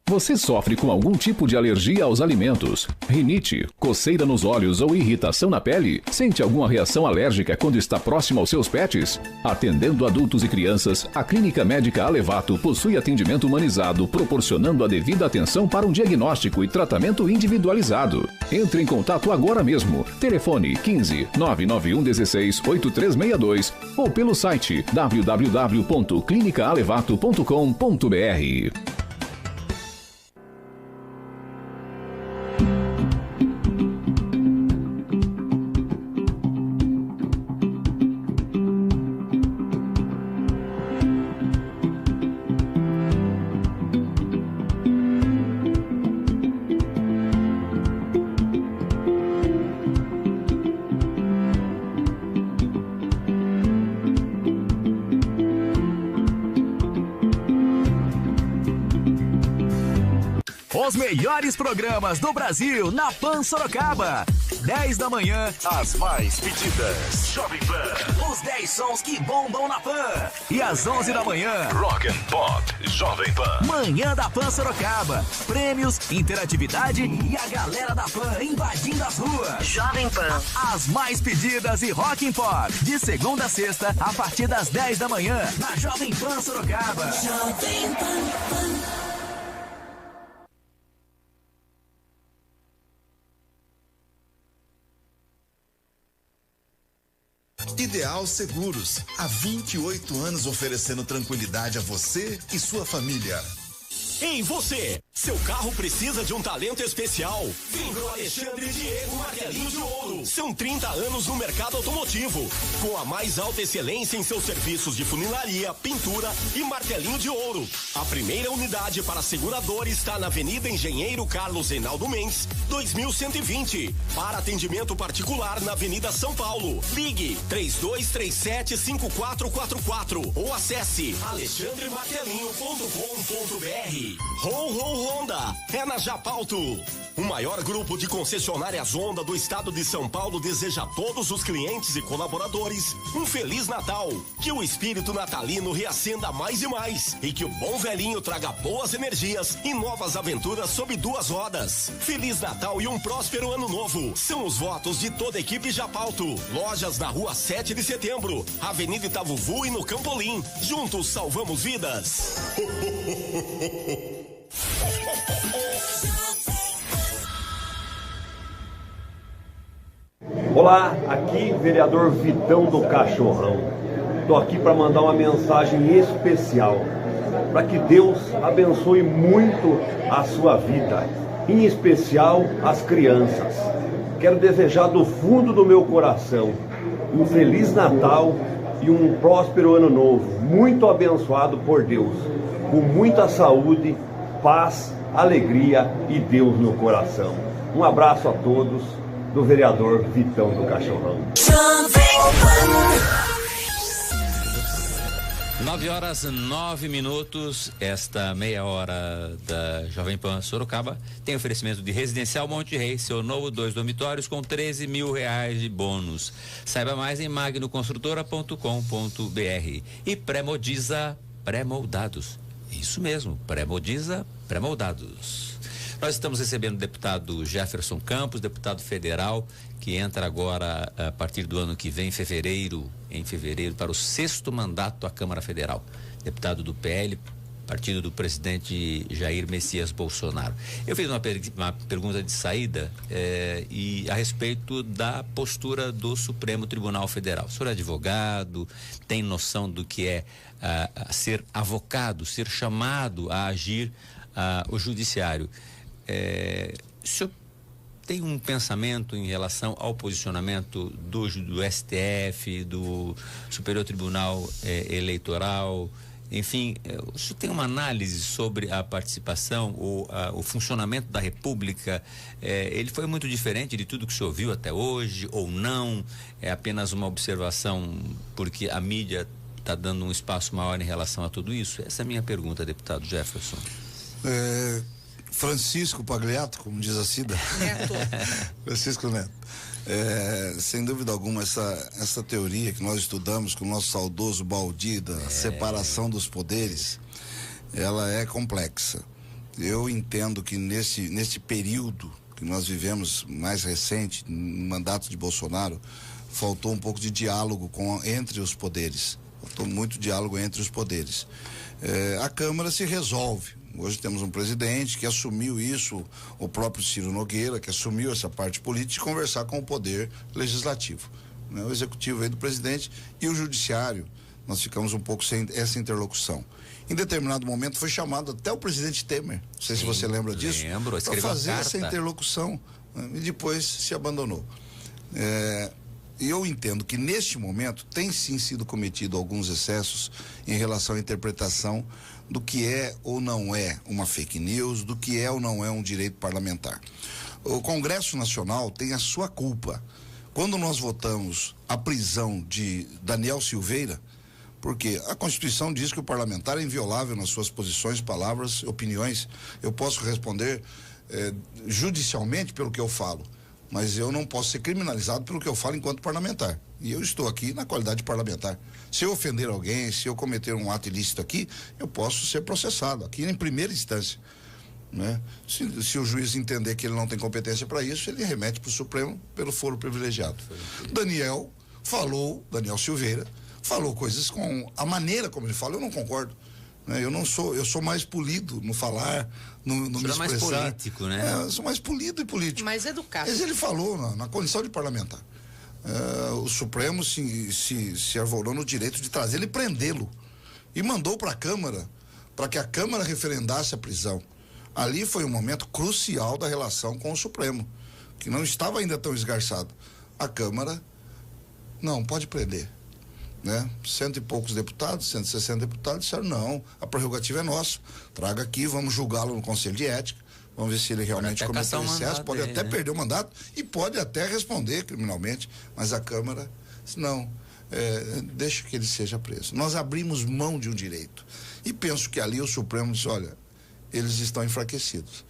S5: Você sofre com algum tipo de alergia aos alimentos? Rinite, coceira nos olhos ou irritação na pele? Sente alguma reação alérgica quando está próximo aos seus pets? Atendendo adultos e crianças, a Clínica Médica Alevato possui atendimento humanizado, proporcionando a devida atenção para um diagnóstico e tratamento individualizado. Entre em contato agora mesmo. Telefone 15 991 16 8362 ou pelo site www.clinicaalevato.com.br.
S21: Os melhores programas do Brasil na Pan Sorocaba. 10 da manhã, as mais pedidas. Jovem Pan. Os 10 sons que bombam na Pan. E às 11 da manhã,
S1: Rock and Pop Jovem Pan.
S21: Manhã da Pan Sorocaba. Prêmios, interatividade e a galera da Pan invadindo as ruas.
S22: Jovem Pan.
S21: As mais pedidas e Rock and Pop. De segunda a sexta, a partir das 10 da manhã, na Jovem Pan Sorocaba.
S19: Jovem Pan.
S23: Ideal Seguros, há 28 anos oferecendo tranquilidade a você e sua família.
S24: Em você, seu carro precisa de um talento especial. Vem pro Alexandre Diego Martelinho de Ouro. São 30 anos no mercado automotivo, com a mais alta excelência em seus serviços de funilaria, pintura e martelinho de ouro. A primeira unidade para segurador está na Avenida Engenheiro Carlos Reinaldo Mendes, 2120. Para atendimento particular na Avenida São Paulo, ligue 3237-5444 ou acesse alexandremartelinho.com.br. Honda é na Japauto. O maior grupo de concessionárias Honda do estado de São Paulo deseja a todos os clientes e colaboradores um Feliz Natal. Que o espírito natalino reacenda mais e mais e que o bom velhinho traga boas energias e novas aventuras sob duas rodas. Feliz Natal e um próspero ano novo. São os votos de toda a equipe Japauto. Lojas na Rua 7 de Setembro, Avenida Itavuvu e no Campolim. Juntos salvamos vidas.
S17: Olá, aqui vereador Vitão do Cachorrão. Estou aqui para mandar uma mensagem especial para que Deus abençoe muito a sua vida, em especial as crianças. Quero desejar do fundo do meu coração um Feliz Natal e um próspero ano novo, muito abençoado por Deus, com muita saúde, paz, alegria e Deus no coração. Um abraço a todos, do vereador Vitão do Cachorrão.
S4: 9h09, esta meia hora da Jovem Pan Sorocaba tem oferecimento de Residencial Monte Rei, seu novo 2 dormitórios com R$13 mil de bônus. Saiba mais em magnoconstrutora.com.br. E Pré-Modiza Pré-Moldados. Isso mesmo, Pré-Modiza Pré-Moldados. Nós estamos recebendo o deputado Jefferson Campos, deputado federal, que entra agora a partir do ano que vem, em fevereiro, para o 6º mandato à Câmara Federal. Deputado do PL, partido do presidente Jair Messias Bolsonaro. Eu fiz uma pergunta de saída e a respeito da postura do Supremo Tribunal Federal. O senhor é advogado, tem noção do que é ser avocado, ser chamado a agir o judiciário. O senhor tem um pensamento em relação ao posicionamento do STF, do Superior Tribunal Eleitoral? Enfim, o senhor tem uma análise sobre a participação ou o funcionamento da República? Ele foi muito diferente de tudo que o senhor viu até hoje ou não? É apenas uma observação porque a mídia está dando um espaço maior em relação a tudo isso? Essa é a minha pergunta, deputado Jefferson.
S3: Francisco Pagliato, como diz a Cida. Neto. Francisco Neto. Sem dúvida alguma, essa teoria que nós estudamos com o nosso saudoso Baldi, da separação dos poderes, ela é complexa. Eu entendo que nesse período que nós vivemos mais recente, no mandato de Bolsonaro, faltou um pouco de diálogo entre os poderes. Faltou muito diálogo entre os poderes. A Câmara se resolve. Hoje temos um presidente que assumiu isso, o próprio Ciro Nogueira, que assumiu essa parte política, de conversar com o poder legislativo, né? O executivo aí do presidente e o judiciário. Nós ficamos um pouco sem essa interlocução. Em determinado momento foi chamado até o presidente Temer, não sei se você lembra disso, para fazer essa interlocução, né? E depois se abandonou. E eu entendo que neste momento tem sim sido cometido alguns excessos em relação à interpretação do que é ou não é uma fake news, do que é ou não é um direito parlamentar. O Congresso Nacional tem a sua culpa. Quando nós votamos a prisão de Daniel Silveira, porque a Constituição diz que o parlamentar é inviolável nas suas posições, palavras, opiniões. Eu posso responder judicialmente pelo que eu falo, mas eu não posso ser criminalizado pelo que eu falo enquanto parlamentar. E eu estou aqui na qualidade de parlamentar. Se eu ofender alguém, se eu cometer um ato ilícito aqui, eu posso ser processado aqui em primeira instância, né? Se o juiz entender que ele não tem competência para isso, ele remete para o Supremo pelo foro privilegiado. Daniel Silveira falou coisas com a maneira como ele fala, eu não concordo, né? Eu sou mais polido no falar, no me expressar. Mais político, né? Eu sou mais polido e político.
S18: Mais educado.
S3: Mas ele falou na condição de parlamentar. O Supremo se arvorou no direito de trazê-lo e prendê-lo. E mandou para a Câmara, para que a Câmara referendasse a prisão. Ali foi um momento crucial da relação com o Supremo, que não estava ainda tão esgarçado. A Câmara, não, pode prender, né? 100 e poucos deputados, 160 deputados disseram, não, a prerrogativa é nossa, traga aqui, vamos julgá-lo no Conselho de Ética. Vamos ver se ele realmente cometeu excesso, pode até perder o mandato e pode até responder criminalmente, mas a Câmara, não, deixa que ele seja preso. Nós abrimos mão de um direito e penso que ali o Supremo disse, olha, eles estão enfraquecidos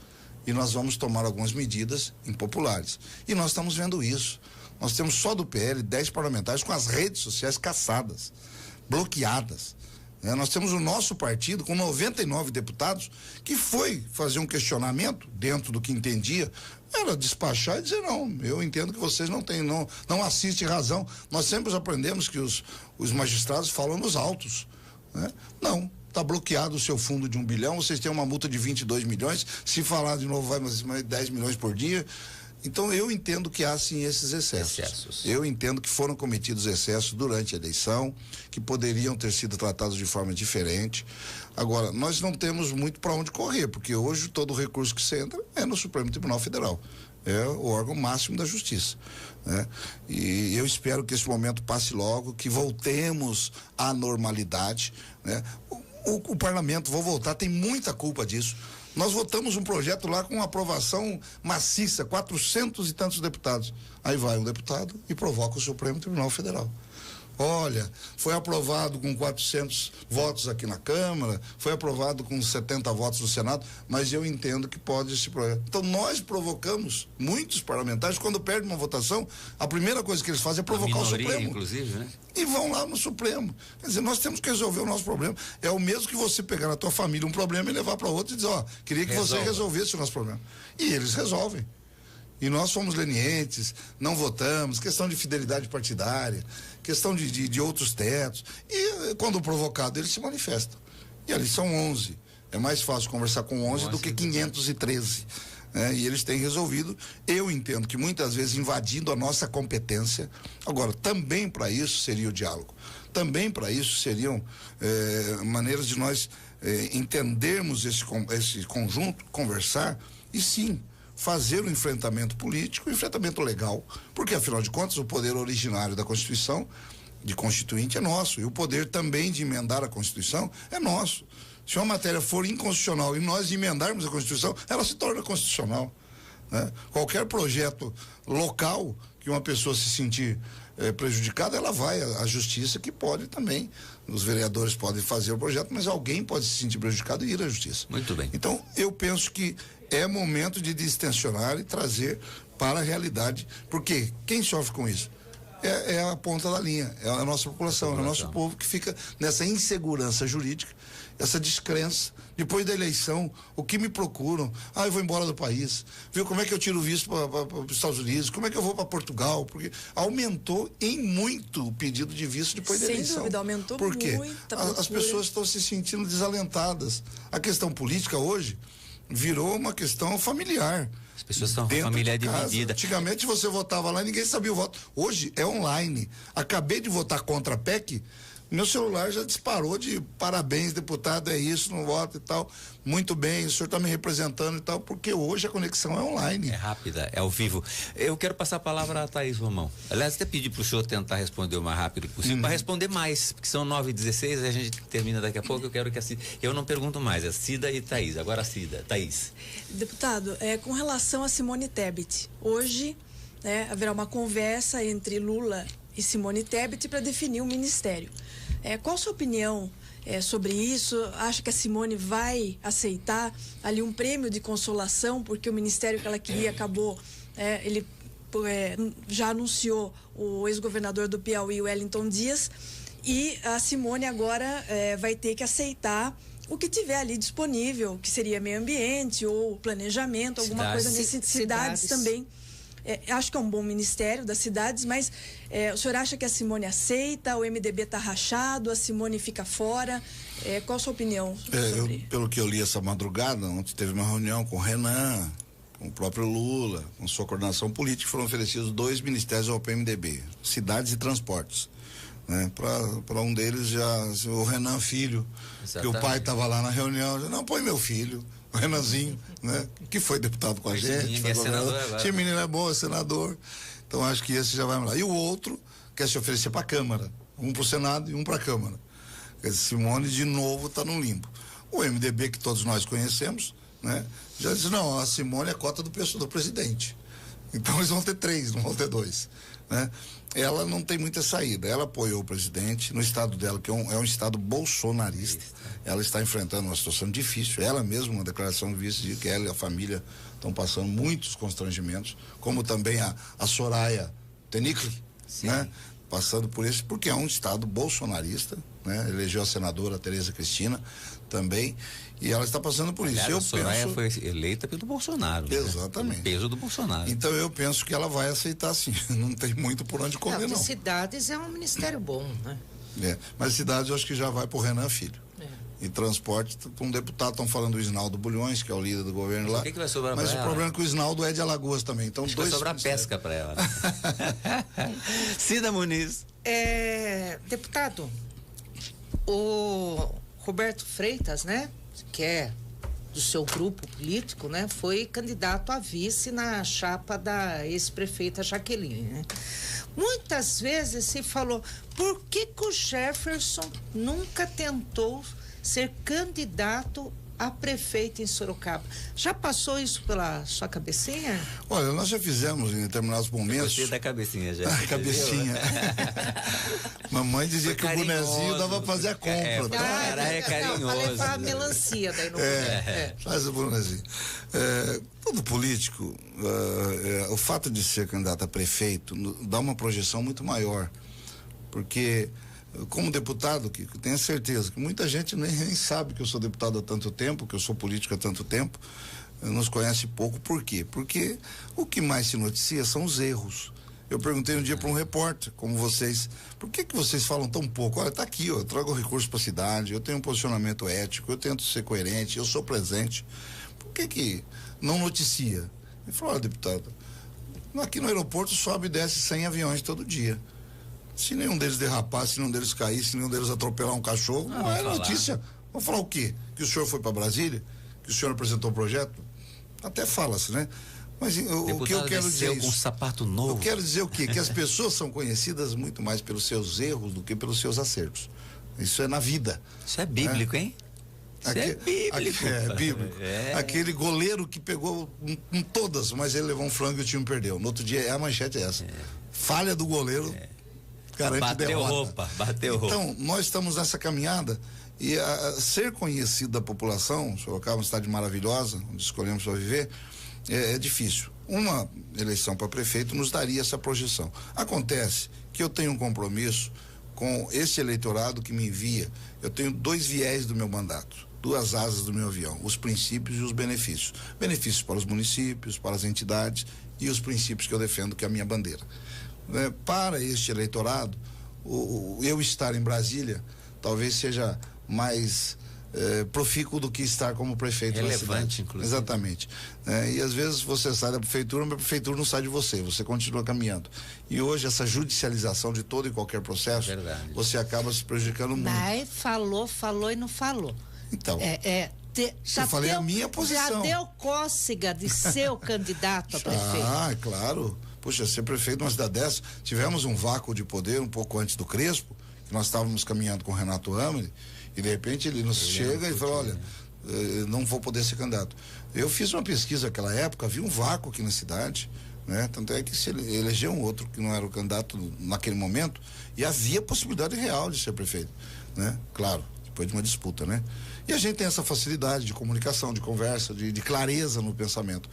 S3: e nós vamos tomar algumas medidas impopulares. E nós estamos vendo isso. Nós temos só do PL 10 parlamentares com as redes sociais caçadas, bloqueadas. Nós temos o nosso partido com 99 deputados que foi fazer um questionamento dentro do que entendia, era despachar e dizer, não, eu entendo que vocês não assistem razão. Nós sempre aprendemos que os magistrados falam nos autos, né? Não, está bloqueado o seu fundo de 1 bilhão, vocês têm uma multa de 22 milhões, se falar de novo vai mais 10 milhões por dia. Então eu entendo que há sim esses excessos. Eu entendo que foram cometidos excessos durante a eleição, que poderiam ter sido tratados de forma diferente. Agora, nós não temos muito para onde correr, porque hoje todo o recurso que você entra é no Supremo Tribunal Federal. É o órgão máximo da justiça, né? E eu espero que esse momento passe logo, que voltemos à normalidade, né? O parlamento, vou voltar, tem muita culpa disso. Nós votamos um projeto lá com aprovação maciça, 400 e tantos deputados. Aí vai um deputado e provoca o Supremo Tribunal Federal. Olha, foi aprovado com 400 votos aqui na Câmara, foi aprovado com 70 votos no Senado, mas eu entendo que pode esse projeto. Então nós provocamos muitos parlamentares, quando perdem uma votação, a primeira coisa que eles fazem é provocar o Supremo.
S4: Inclusive, né?
S3: e vão lá no Supremo. Quer dizer, nós temos que resolver o nosso problema. É o mesmo que você pegar na tua família um problema e levar para outro e dizer, queria que você resolvesse o nosso problema. E eles resolvem. E nós fomos lenientes, não votamos, questão de fidelidade partidária, questão de outros tetos. E quando provocado, eles se manifestam. E ali são 11. É mais fácil conversar com 11 do que 513. E eles têm resolvido, eu entendo que muitas vezes invadindo a nossa competência. Agora, também para isso seria o diálogo, também para isso seriam maneiras de nós entendermos esse conjunto, conversar e sim, fazer o enfrentamento político, o enfrentamento legal, porque afinal de contas o poder originário da Constituição, de constituinte, é nosso, e o poder também de emendar a Constituição é nosso. Se uma matéria for inconstitucional e nós emendarmos a Constituição, ela se torna constitucional. Né? Qualquer projeto local que uma pessoa se sentir prejudicada, ela vai à justiça, que pode também. Os vereadores podem fazer o projeto, mas alguém pode se sentir prejudicado e ir à justiça.
S4: Muito bem.
S3: Então, eu penso que é momento de distensionar e trazer para a realidade, porque quem sofre com isso? É a ponta da linha, é a nossa população, é o nosso povo que fica nessa insegurança jurídica, essa descrença. Depois da eleição, o que me procuram? Eu vou embora do país. Viu como é que eu tiro o visto para os Estados Unidos? Como é que eu vou para Portugal? Porque aumentou em muito o pedido de visto depois da eleição.
S16: Sem dúvida, aumentou
S3: muito. Por quê?
S16: As
S3: pessoas estão se sentindo desalentadas. A questão política hoje virou uma questão familiar.
S4: As pessoas estão com a família dividida.
S3: Antigamente você votava lá e ninguém sabia o voto. Hoje é online. Acabei de votar contra a PEC, meu celular já disparou de parabéns, deputado, é isso, não vota e tal. Muito bem, o senhor está me representando e tal, porque hoje a conexão é online.
S4: É rápida, é ao vivo. Eu quero passar a palavra a Thaís Romão. Aliás, até pedir para o senhor tentar responder o mais rápido possível, para responder mais, porque são 9h16, a gente termina daqui a pouco. Eu quero que eu não pergunto mais, é Cida e Thaís. Agora a Cida, Thaís.
S16: Deputado, com relação a Simone Tebet, hoje haverá uma conversa entre Lula e Simone Tebet para definir um ministério. Qual a sua opinião sobre isso? Acha que a Simone vai aceitar ali um prêmio de consolação, porque o ministério que ela queria acabou, ele já anunciou o ex-governador do Piauí, Wellington Dias, e a Simone agora vai ter que aceitar o que tiver ali disponível, que seria meio ambiente ou planejamento, alguma coisa nesse cidades também. Acho que é um bom ministério das cidades, mas o senhor acha que a Simone aceita, o MDB está rachado, a Simone fica fora? Qual a sua opinião sobre?
S3: Pelo que eu li essa madrugada, ontem teve uma reunião com o Renan, com o próprio Lula, com sua coordenação política, foram oferecidos 2 ministérios ao PMDB, cidades e transportes. Né? Para um deles o Renan Filho, que o pai estava lá na reunião, não, põe meu filho, o Renanzinho, né? Que foi deputado com a gente.
S4: É senador agora.
S3: Esse menino é bom, é senador. Então acho que esse já vai lá. E o outro quer se oferecer para a Câmara, um para o Senado e um para a Câmara. Simone de novo está no limbo. O MDB, que todos nós conhecemos, né? Já disse, não, a Simone é cota do presidente. Então eles vão ter 3, não vão ter 2, né? Ela não tem muita saída. Ela apoiou o presidente no estado dela, que é um estado bolsonarista. Ela está enfrentando uma situação difícil. Ela mesma, uma declaração de vice, de que ela e a família estão passando muitos constrangimentos, como também a Soraya Tenicli, né? Passando por isso, porque é um estado bolsonarista, né? Elegeu a senadora Tereza Cristina também, e ela está passando por isso.
S4: A Soraya foi eleita pelo Bolsonaro.
S3: Exatamente.
S4: Né? O peso do Bolsonaro.
S3: Então eu penso que ela vai aceitar sim. Não tem muito por onde correr, não.
S18: Cidades é um ministério bom, né?
S3: Mas cidades eu acho que já vai pro Renan Filho. E transporte, um deputado, estão falando do Isnaldo Bulhões, que é o líder do governo lá.
S4: O que vai sobrar
S3: mas
S4: pra
S3: o
S4: ela?
S3: problema é que o Isnaldo é de Alagoas também. Então,
S4: vai sobrar pesca para ela. Cida Muniz.
S18: Deputado, o Roberto Freitas, né, que é do seu grupo político, né, foi candidato a vice na chapa da ex-prefeita Jaqueline, né? Muitas vezes se falou, por que o Jefferson nunca tentou ser candidato a prefeito em Sorocaba? Já passou isso pela sua cabecinha?
S3: Olha, nós já fizemos em determinados momentos.
S4: Gostei da cabecinha já.
S3: A cabecinha. Mamãe dizia que o bonezinho dava pra fazer a compra.
S4: É carinhoso.
S18: Não, pra levar a melancia daí no
S3: faz o bonezinho. Todo político, o fato de ser candidato a prefeito dá uma projeção muito maior porque como deputado, que tenho certeza que muita gente nem sabe que eu sou deputado há tanto tempo, que eu sou político há tanto tempo, nos conhece pouco. Por quê? Porque o que mais se noticia são os erros. Eu perguntei um dia para um repórter, como vocês, por que vocês falam tão pouco? Olha, tá aqui, ó, eu trago recursos para a cidade, eu tenho um posicionamento ético, eu tento ser coerente, eu sou presente. Por que não noticia? Ele falou, olha, deputado, aqui no aeroporto sobe e desce 100 aviões todo dia. Se nenhum deles derrapar, se nenhum deles cair, se nenhum deles atropelar um cachorro, não é notícia. Vamos falar o quê? Que o senhor foi para Brasília? Que o senhor apresentou o projeto? Até fala-se, né? Mas o que eu quero dizer
S4: com um sapato novo.
S3: Eu quero dizer o quê? Que as pessoas são conhecidas muito mais pelos seus erros do que pelos seus acertos. Isso é na vida.
S4: Isso é bíblico, né? Hein? Isso é bíblico.
S3: É bíblico. Aquele goleiro que pegou em todas, mas ele levou um frango e o time perdeu. No outro dia, a manchete é essa. Falha do goleiro garante derrota.
S4: Bateu roupa.
S3: Então, nós estamos nessa caminhada e ser conhecido da população, Sorocaba é uma cidade maravilhosa, onde escolhemos para viver, é difícil. Uma eleição para prefeito nos daria essa projeção. Acontece que eu tenho um compromisso com esse eleitorado que me envia. Eu tenho 2 viés do meu mandato, 2 asas do meu avião, os princípios e os benefícios. Benefícios para os municípios, para as entidades e os princípios que eu defendo, que é a minha bandeira. Para este eleitorado, eu estar em Brasília talvez seja mais profícuo do que estar como prefeito da cidade.
S4: Inclusive.
S3: Exatamente. E às vezes você sai da prefeitura, mas a prefeitura não sai de você continua caminhando. E hoje essa judicialização de todo e qualquer processo, você acaba se prejudicando muito.
S18: Mas falou e não falou.
S3: Então.
S18: Já
S3: falei a minha posição.
S18: Já deu cócega de ser o candidato a prefeito.
S3: Ah, claro. Puxa, ser prefeito de uma cidade dessa, tivemos um vácuo de poder um pouco antes do Crespo, que nós estávamos caminhando com o Renato Ameli, e de repente ele nos chega e fala, olha, não vou poder ser candidato. Eu fiz uma pesquisa naquela época, havia um vácuo aqui na cidade, né? Tanto é que se elegeu um outro que não era o candidato naquele momento, e havia possibilidade real de ser prefeito, né? Claro, depois de uma disputa, né? E a gente tem essa facilidade de comunicação, de conversa, de clareza no pensamento.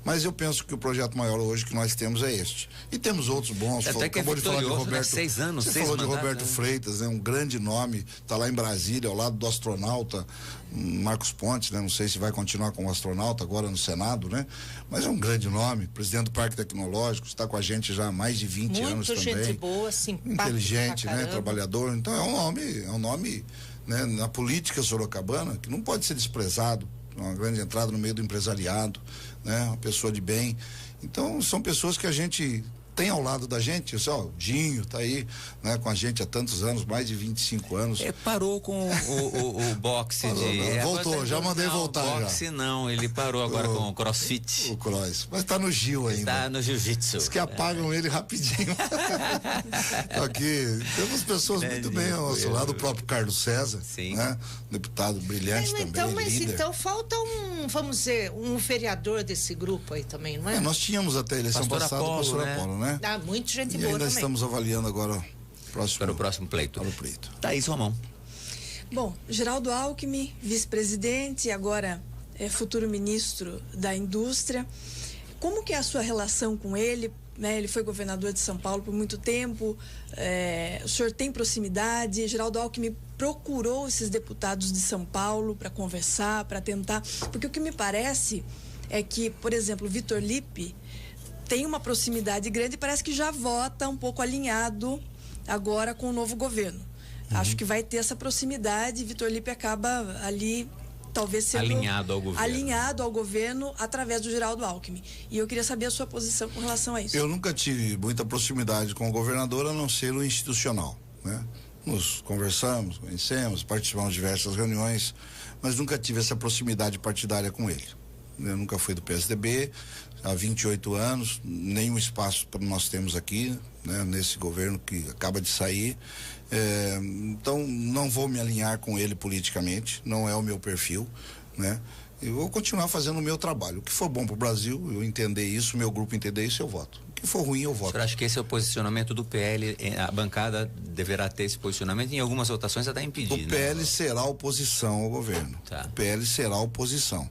S3: Mas eu penso que o projeto maior hoje que nós temos é este. E temos outros bons.
S4: Até que acabou de falar de Roberto. 6 anos,
S3: você falou de Roberto Freitas, né? Um grande nome, está lá em Brasília, ao lado do astronauta Marcos Pontes, né? Não sei se vai continuar como astronauta agora no Senado, né? Mas é um grande nome, presidente do Parque Tecnológico, está com a gente já há mais de 20 anos também.
S18: Muito gente boa, simpática,
S3: inteligente, né? Trabalhador. Então é um nome, né? Na política sorocabana que não pode ser desprezado. Uma grande entrada no meio do empresariado, né? Uma pessoa de bem. Então são pessoas que a gente tem ao lado da gente. O Dinho tá aí, né? Com a gente há tantos anos, mais de 25 anos.
S4: Parou com o boxe.
S3: Voltou, já mandei voltar.
S4: O boxe
S3: já.
S4: Não, ele parou agora com o crossfit.
S3: O cross, mas tá no Gil ainda.
S4: Tá no jiu-jitsu.
S3: Diz que apagam ele rapidinho. Aqui temos pessoas muito bem ao nosso lado, o próprio Carlos César, né? Deputado brilhante também,
S18: mas
S3: líder.
S18: Então falta vamos dizer, um vereador desse grupo aí também, não é?
S3: Nós tínhamos até a eleição passada o pastor Apolo, né?
S18: Muita gente
S3: e
S18: boa
S3: ainda
S18: também.
S3: Estamos avaliando agora
S4: para o próximo pleito.
S3: Para o pleito.
S4: Thaís Romão.
S16: Bom, Geraldo Alckmin, vice-presidente, agora futuro ministro da Indústria. Como que é a sua relação com ele? Né? Ele foi governador de São Paulo por muito tempo. O senhor tem proximidade? Geraldo Alckmin procurou esses deputados de São Paulo para conversar, para tentar... Porque o que me parece é que, por exemplo, o Vitor Lippe tem uma proximidade grande e parece que já vota um pouco alinhado agora com o novo governo. Acho que vai ter essa proximidade e Vitor Lippe acaba ali, talvez sendo alinhado ao governo através do Geraldo Alckmin. E eu queria saber a sua posição com relação a isso.
S3: Eu nunca tive muita proximidade com o governador, a não ser o institucional, né? Nos conversamos, conhecemos, participamos de diversas reuniões, mas nunca tive essa proximidade partidária com ele. Eu nunca fui do PSDB, há 28 anos, nenhum espaço para nós temos aqui, né, nesse governo que acaba de sair. Então não vou me alinhar com ele politicamente, não é o meu perfil, né? Eu vou continuar fazendo o meu trabalho. O que for bom para o Brasil, eu entender isso, o meu grupo entender isso, eu voto. O que for ruim, eu voto.
S4: O senhor acha que esse é o posicionamento do PL? A bancada deverá ter esse posicionamento, em algumas votações já está impedido.
S3: O PL será oposição ao governo. O PL será oposição.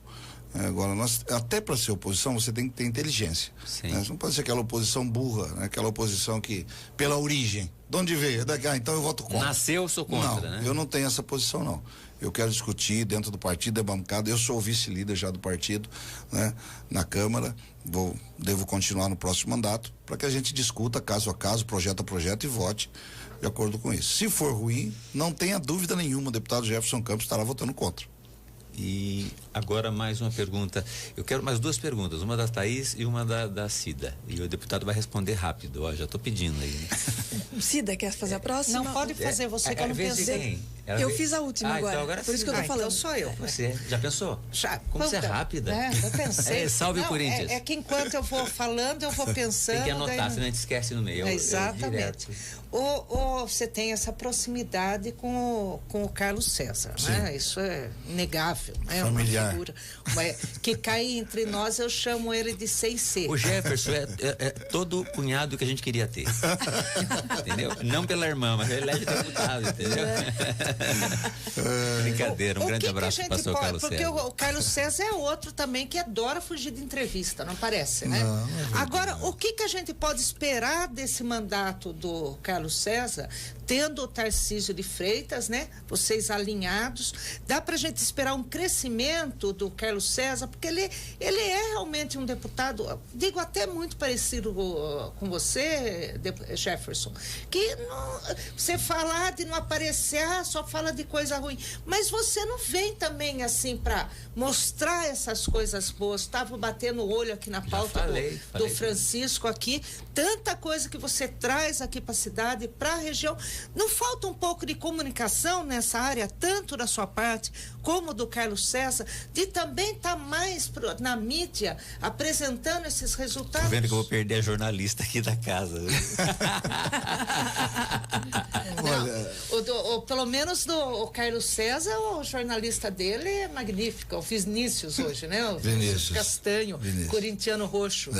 S3: Agora, até para ser oposição, você tem que ter inteligência. Né? Você não pode ser aquela oposição burra, né? Aquela oposição que, pela origem, de onde veio? Então eu voto contra.
S4: Nasceu, eu sou contra,
S3: não,
S4: né?
S3: Eu não tenho essa posição, não. Eu quero discutir dentro do partido, da bancada. Eu sou o vice-líder já do partido, né? Na Câmara. Devo continuar no próximo mandato, para que a gente discuta caso a caso, projeto a projeto e vote de acordo com isso. Se for ruim, não tenha dúvida nenhuma, o deputado Jefferson Campos estará votando contra.
S4: E agora mais uma pergunta. Eu quero mais duas perguntas, uma da Thaís e uma da Cida. E o deputado vai responder rápido, ó, já estou pedindo aí. Né?
S16: Cida, quer fazer a próxima?
S18: Não, pode fazer você que eu não pensei.
S16: Eu fiz a última agora.
S4: Então agora
S16: por isso que eu tô falando.
S18: Então sou eu.
S4: Você já pensou?
S18: Já.
S4: Como você é rápida?
S18: Eu pensei.
S4: Salve
S18: não,
S4: o Corinthians.
S18: É que enquanto eu vou falando, eu vou pensando.
S4: Tem que anotar, senão a gente esquece no meio.
S18: Exatamente. Ou você tem essa proximidade com o Carlos César, né? Isso é inegável. É
S3: familiar.
S18: Uma figura que cai entre nós, eu chamo ele de 6C.
S4: O Jefferson é todo o cunhado que a gente queria ter. Entendeu? Não pela irmã, mas ele é deputado, entendeu? Brincadeira, um grande abraço para o pastor Carlos César.
S18: Porque o Carlos César é outro também que adora fugir de entrevista, não parece, né? Não, agora, o que a gente pode esperar desse mandato do Carlos César, tendo o Tarcísio de Freitas, né? Vocês alinhados, dá pra gente esperar um crescimento do Carlos César, porque ele é realmente um deputado, digo até muito parecido com você, Jefferson, que não, você falar de não aparecer, só fala de coisa ruim, mas você não vem também assim para mostrar essas coisas boas. Estava batendo o olho aqui na pauta do Francisco aqui, tanta coisa que você traz aqui para a cidade, para a região. Não falta um pouco de comunicação nessa área, tanto da sua parte como do Carlos César, de também estar mais na mídia apresentando esses resultados?
S4: Tô vendo que eu vou perder a jornalista aqui da casa.
S18: Pelo menos o Carlos César, o jornalista dele é magnífico. O Vinícius hoje, né? O Vinícius Castanho, corintiano roxo.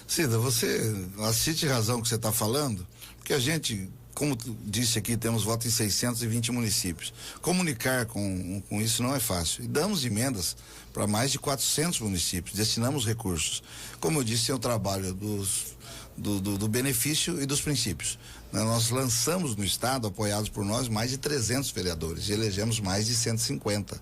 S3: Cida, você assiste razão que você está falando, porque a gente, como disse aqui, temos voto em 620 municípios. Comunicar com isso não é fácil. E damos emendas para mais de 400 municípios, destinamos recursos. Como eu disse, é o trabalho do benefício e dos princípios. Nós lançamos no estado, apoiados por nós, mais de 300 vereadores e elegemos mais de 150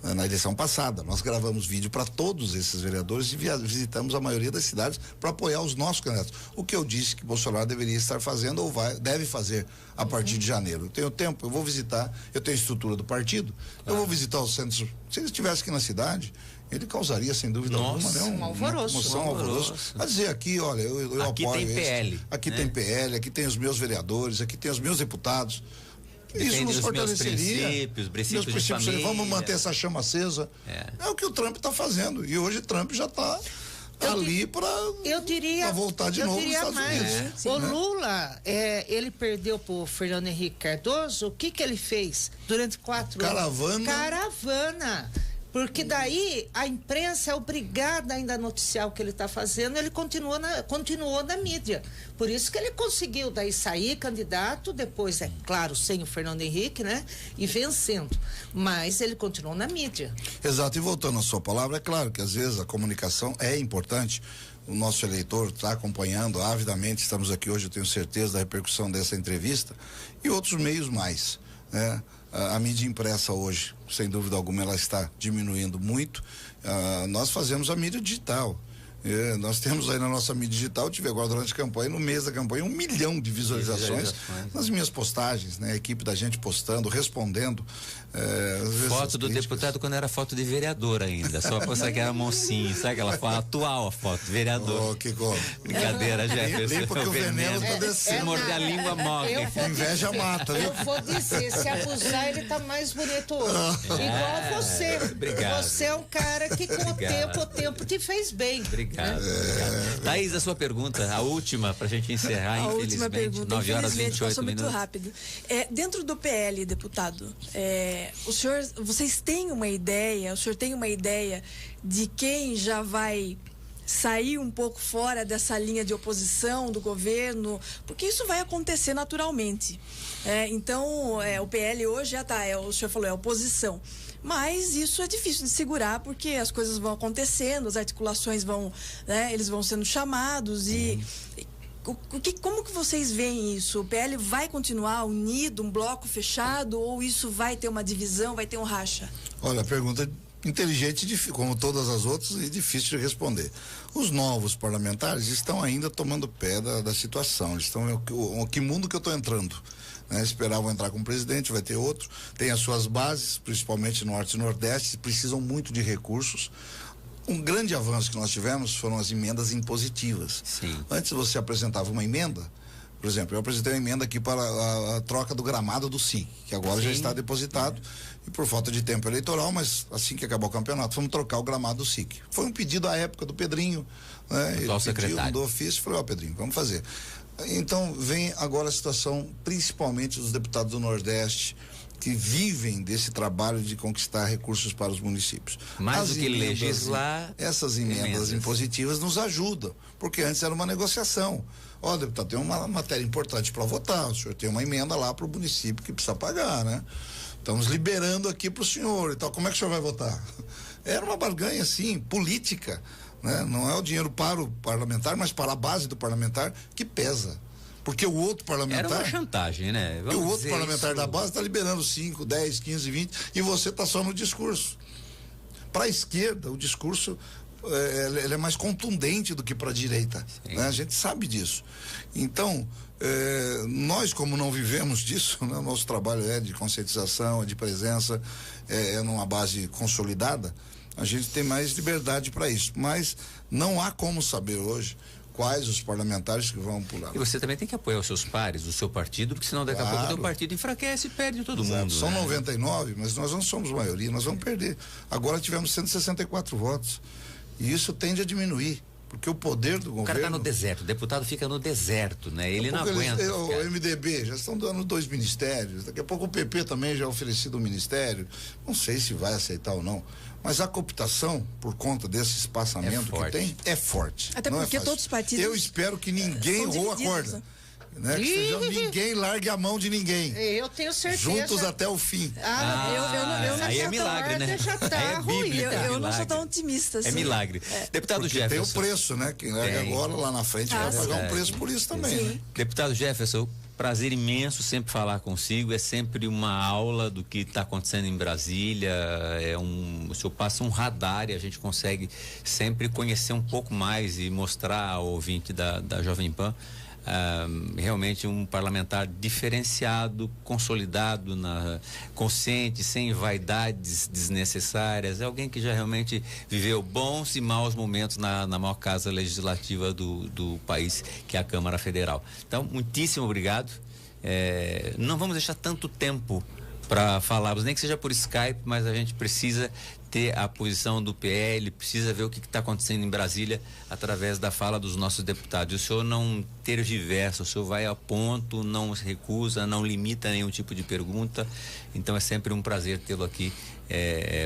S3: na eleição passada. Nós gravamos vídeo para todos esses vereadores e visitamos a maioria das cidades para apoiar os nossos candidatos. O que eu disse que Bolsonaro deveria estar fazendo ou deve fazer a partir de janeiro. Eu tenho tempo, eu vou visitar, eu tenho a estrutura do partido, eu vou visitar os centros. Se ele estivesse aqui na cidade, ele causaria, sem dúvida alguma, né?
S18: Um alvoroço.
S3: Um alvoroço. A dizer aqui, olha, eu
S4: aqui
S3: apoio
S4: tem PL.
S3: Aqui tem PL, aqui tem os meus vereadores, aqui tem os meus deputados.
S4: Isso nos fortaleceria. Meus princípios de família.
S3: Vamos manter essa chama acesa. É o que o Trump está fazendo. E hoje o Trump já está ali para voltar de novo nos Estados Unidos.
S18: O Lula, ele perdeu para o Fernando Henrique Cardoso. O que ele fez durante 4 anos? Caravana. Porque daí a imprensa é obrigada ainda a noticiar o que ele está fazendo, ele continuou na mídia. Por isso que ele conseguiu daí sair candidato, depois, é claro, sem o Fernando Henrique, né? E vencendo. Mas ele continuou na mídia.
S3: Exato, e voltando à sua palavra, é claro que às vezes a comunicação é importante. O nosso eleitor está acompanhando avidamente, estamos aqui hoje, eu tenho certeza da repercussão dessa entrevista, e outros meios mais, né? A mídia impressa hoje, sem dúvida alguma, ela está diminuindo muito. Nós fazemos a mídia digital. Nós temos aí na nossa mídia digital, tive agora durante a campanha, no mês da campanha, 1 milhão de visualizações nas minhas postagens, né? A equipe da gente postando, respondendo.
S4: Foto do deputado quando era foto de vereador ainda, só postar que era mocinho, sabe aquela foto atual, a foto, vereador.
S3: Que
S4: brincadeira, Jefferson.
S3: Limpa que o veneno tá descendo.
S4: Morder a língua morre.
S3: Inveja mata, viu?
S18: Eu vou dizer, se abusar, ele tá mais bonito hoje. Igual você.
S4: Obrigado.
S18: Você é um cara que com o tempo te fez bem.
S4: Obrigado. Thaís, a sua pergunta, a última, pra gente encerrar,
S16: a
S4: infelizmente.
S16: Última pergunta,
S4: 9 horas e 28
S16: passou
S4: minutos.
S16: Muito rápido. Dentro do PL, deputado, vocês têm uma ideia, o senhor tem uma ideia de quem já vai sair um pouco fora dessa linha de oposição do governo? Porque isso vai acontecer naturalmente. Então, o PL hoje já está, o senhor falou, é oposição. Mas isso é difícil de segurar, porque as coisas vão acontecendo, as articulações vão, eles vão sendo chamados como que vocês veem isso? O PL vai continuar unido, um bloco fechado, ou isso vai ter uma divisão, vai ter um racha?
S3: Olha, a pergunta inteligente, como todas as outras, e difícil de responder. Os novos parlamentares estão ainda tomando pé da situação. Eles estão, que mundo que eu estou entrando? Esperavam entrar com o presidente, vai ter outro, tem as suas bases, principalmente Norte e Nordeste, precisam muito de recursos. Um grande avanço que nós tivemos foram as emendas impositivas.
S4: Sim.
S3: Antes você apresentava uma emenda, por exemplo, eu apresentei uma emenda aqui para a troca do gramado do SIC, que agora já está depositado, e por falta de tempo eleitoral, mas assim que acabar o campeonato, vamos trocar o gramado do SIC. Foi um pedido à época do Pedrinho,
S4: Ele pediu,
S3: mandou ofício, falei, Pedrinho, vamos fazer. Então vem agora a situação, principalmente dos deputados do Nordeste, que vivem desse trabalho de conquistar recursos para os municípios.
S4: Mais do que legislar,
S3: essas emendas impositivas nos ajudam, porque antes era uma negociação. Ó, deputado, tem uma matéria importante para votar, o senhor tem uma emenda lá para o município que precisa pagar, né? Estamos liberando aqui para o senhor e tal, como é que o senhor vai votar? Era uma barganha, assim, política, né? Não é o dinheiro para o parlamentar, mas para a base do parlamentar que pesa. Porque o outro parlamentar...
S4: Era uma chantagem, né?
S3: O outro parlamentar da base está liberando 5, 10, 15, 20 e você está só no discurso. Para a esquerda, o discurso ele é mais contundente do que para a direita. Né? A gente sabe disso. Então, nós, como não vivemos disso, né? O nosso trabalho é de conscientização, é de presença, é numa base consolidada, a gente tem mais liberdade para isso. Mas não há como saber hoje quais os parlamentares que vão pular.
S4: E você também tem que apoiar os seus pares, o seu partido, porque senão daqui a pouco o teu partido enfraquece e perde todo mundo.
S3: São 99, mas nós não somos maioria, nós vamos perder. Agora tivemos 164 votos e isso tende a diminuir, porque o poder do governo...
S4: O cara está no deserto, o deputado fica no deserto, né? Ele não aguenta.
S3: O MDB já estão dando 2 ministérios, daqui a pouco o PP também já oferecido um ministério, não sei se vai aceitar ou não. Mas a cooptação, por conta desse espaçamento que tem, é forte.
S16: Até porque todos os partidos...
S3: Eu espero que ninguém roa a corda. Né? Que ninguém largue a mão de ninguém.
S18: Eu tenho certeza.
S3: Juntos até o fim.
S16: Eu não
S4: aí é milagre, né?
S18: Já tá ruim.
S16: Eu não sou tão otimista assim.
S4: É milagre. Deputado
S3: porque
S4: Jefferson.
S3: Tem o preço, né? Quem larga agora, lá na frente, vai pagar um preço por isso também. Né?
S4: Deputado Jefferson, prazer imenso sempre falar consigo, é sempre uma aula do que está acontecendo em Brasília, o senhor passa um radar e a gente consegue sempre conhecer um pouco mais e mostrar ao ouvinte da Jovem Pan realmente um parlamentar diferenciado, consolidado, consciente, sem vaidades desnecessárias, é alguém que já realmente viveu bons e maus momentos na maior casa legislativa do país, que é a Câmara Federal. Então, muitíssimo obrigado. Não vamos deixar tanto tempo para falarmos, nem que seja por Skype, mas a gente precisa ter a posição do PL, precisa ver o que está acontecendo em Brasília através da fala dos nossos deputados. O senhor não tergiversa, o senhor vai a ponto, não se recusa, não limita nenhum tipo de pergunta. Então é sempre um prazer tê-lo aqui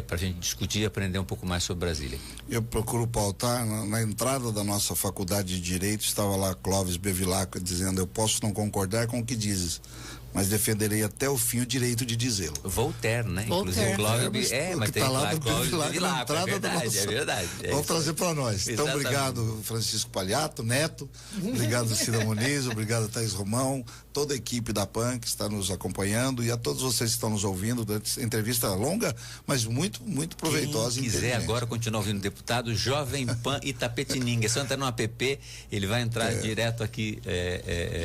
S4: para a gente discutir e aprender um pouco mais sobre Brasília.
S3: Eu procuro pautar na entrada da nossa faculdade de Direito, estava lá Clóvis Bevilacqua dizendo: eu posso não concordar com o que dizes, mas defenderei até o fim o direito de dizê-lo.
S4: Voltaire, né? Inclusive o Clóvis, mas tem
S3: tá lá do
S4: Clóvis
S3: Bevilacqua,
S4: é verdade.
S3: Vamos trazer para nós. Então, obrigado Francisco Palhato, Neto, obrigado Cida Muniz, obrigado Thaís Romão, toda a equipe da PAN que está nos acompanhando e a todos vocês que estão nos ouvindo. Entrevista longa, mas muito, muito proveitosa.
S4: Quem quiser agora continuar ouvindo o deputado, Jovem Pan Itapetininga, é só entrar no app, ele vai entrar direto aqui.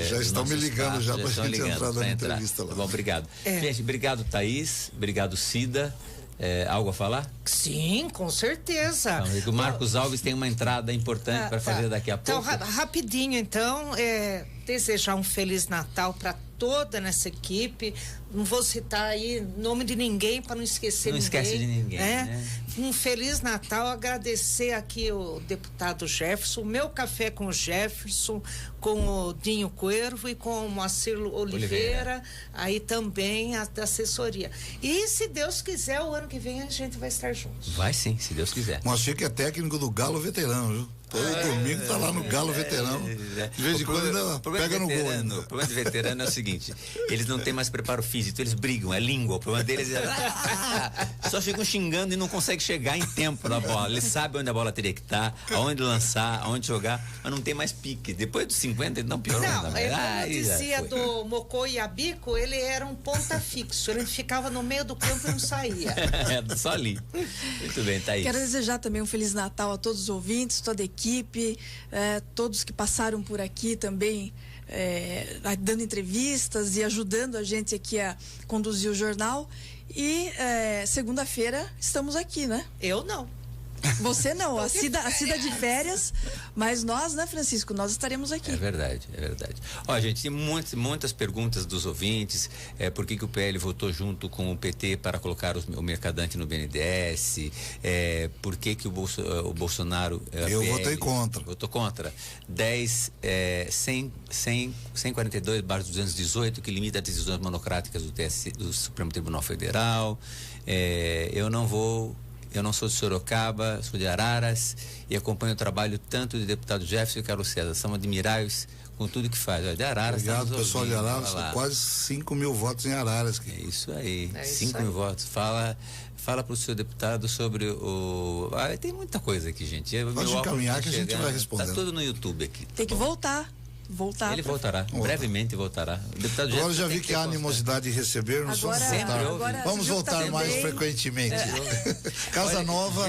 S3: Já estão me ligando já para a gente entrar na entrevista lá.
S4: Bom, obrigado. Gente, obrigado Thaís, obrigado Cida. Algo a falar?
S18: Sim, com certeza.
S4: Então, o Marcos Alves tem uma entrada importante para fazer daqui a pouco.
S18: Então, rapidinho, então, desejar um Feliz Natal para toda nessa equipe. Não vou citar aí nome de ninguém para não esquecer ninguém.
S4: Não esquece de ninguém, né?
S18: Um Feliz Natal, agradecer aqui o deputado Jefferson, o meu café com o Jefferson, com o Dinho Cuervo e com o Moacir Oliveira, aí também a da assessoria. E se Deus quiser, o ano que vem a gente vai estar juntos.
S4: Vai sim, se Deus quiser.
S3: Moacir que é técnico do Galo veterano, viu? Todo domingo tá lá no Galo Veterano. De vez em quando ainda pega no gol ainda.
S4: O problema de veterano é o seguinte, eles não têm mais preparo físico, eles brigam, é língua. O problema deles é... Só ficam xingando e não conseguem chegar em tempo na bola. Eles sabem onde a bola teria que estar, aonde lançar, aonde jogar, mas não tem mais pique. Depois dos 50 ele não piorou ainda mais.
S18: Como eu dizia do Mocô e Abico, ele era um ponta fixo. Ele ficava no meio do campo e não saía.
S4: Só ali. Muito bem, Thaís.
S16: Quero desejar também um Feliz Natal a todos os ouvintes, toda a equipe, todos que passaram por aqui também, dando entrevistas e ajudando a gente aqui a conduzir o jornal. E segunda-feira estamos aqui, né?
S18: Eu não.
S16: Você não, a Cida de férias, mas nós, né, Francisco, nós estaremos aqui.
S4: É verdade. Ó, gente, tem muitas perguntas dos ouvintes, por que o PL votou junto com o PT para colocar o Mercadante no BNDES, por que o Bolsonaro...
S3: Eu votei contra.
S4: Votou contra. 142/218, que limita as decisões monocráticas do Supremo Tribunal Federal. Eu não sou de Sorocaba, sou de Araras e acompanho o trabalho tanto do deputado Jefferson e Carlos César. São admiráveis com tudo que faz. De Araras.
S3: Obrigado, pessoal de Araras. São quase 5 mil votos em Araras.
S4: É isso aí. 5 mil votos. Fala para o seu deputado sobre o... tem muita coisa aqui, gente.
S3: Pode encaminhar que a gente vai responder.
S4: Tá tudo no YouTube aqui.
S16: Tem que voltar.
S4: Ele voltará, brevemente voltará. O deputado
S3: agora já vi que há animosidade de receber, nós vamos voltar mais frequentemente. Casa Nova,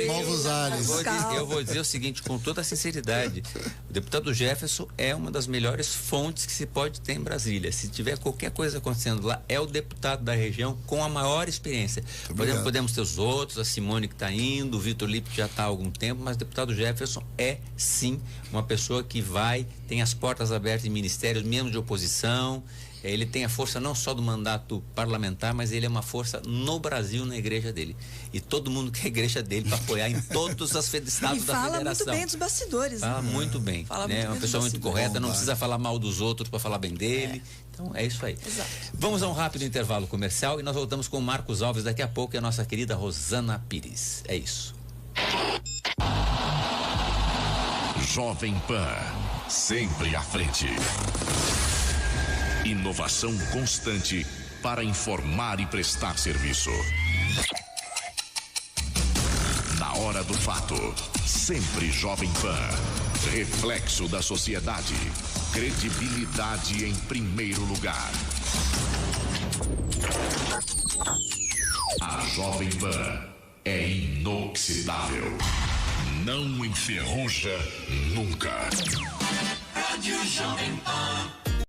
S3: novos ares.
S4: Eu vou dizer o seguinte, com toda a sinceridade, o deputado Jefferson é uma das melhores fontes que se pode ter em Brasília. Se tiver qualquer coisa acontecendo lá, é o deputado da região com a maior experiência. Podemos ter os outros, a Simone que está indo, o Vitor Lippe que já está há algum tempo, mas o deputado Jefferson é sim uma pessoa que tem as portas abertas em ministérios, mesmo de oposição. Ele tem a força não só do mandato parlamentar, mas ele é uma força no Brasil, na igreja dele. E todo mundo quer a igreja dele para apoiar em todos os estados da federação.
S16: Fala muito bem dos bastidores.
S4: Fala muito bem. É uma pessoa muito correta, não precisa falar mal dos outros para falar bem dele. Então é isso aí.
S16: Exato.
S4: Vamos a um rápido intervalo comercial e nós voltamos com o Marcos Alves daqui a pouco e a nossa querida Rosana Pires. É isso.
S1: Jovem Pan, sempre à frente. Inovação constante para informar e prestar serviço. Na hora do fato, sempre Jovem Pan. Reflexo da sociedade. Credibilidade em primeiro lugar. A Jovem Pan é inoxidável. Não enferruja nunca.
S12: Rádio Jovem Pan.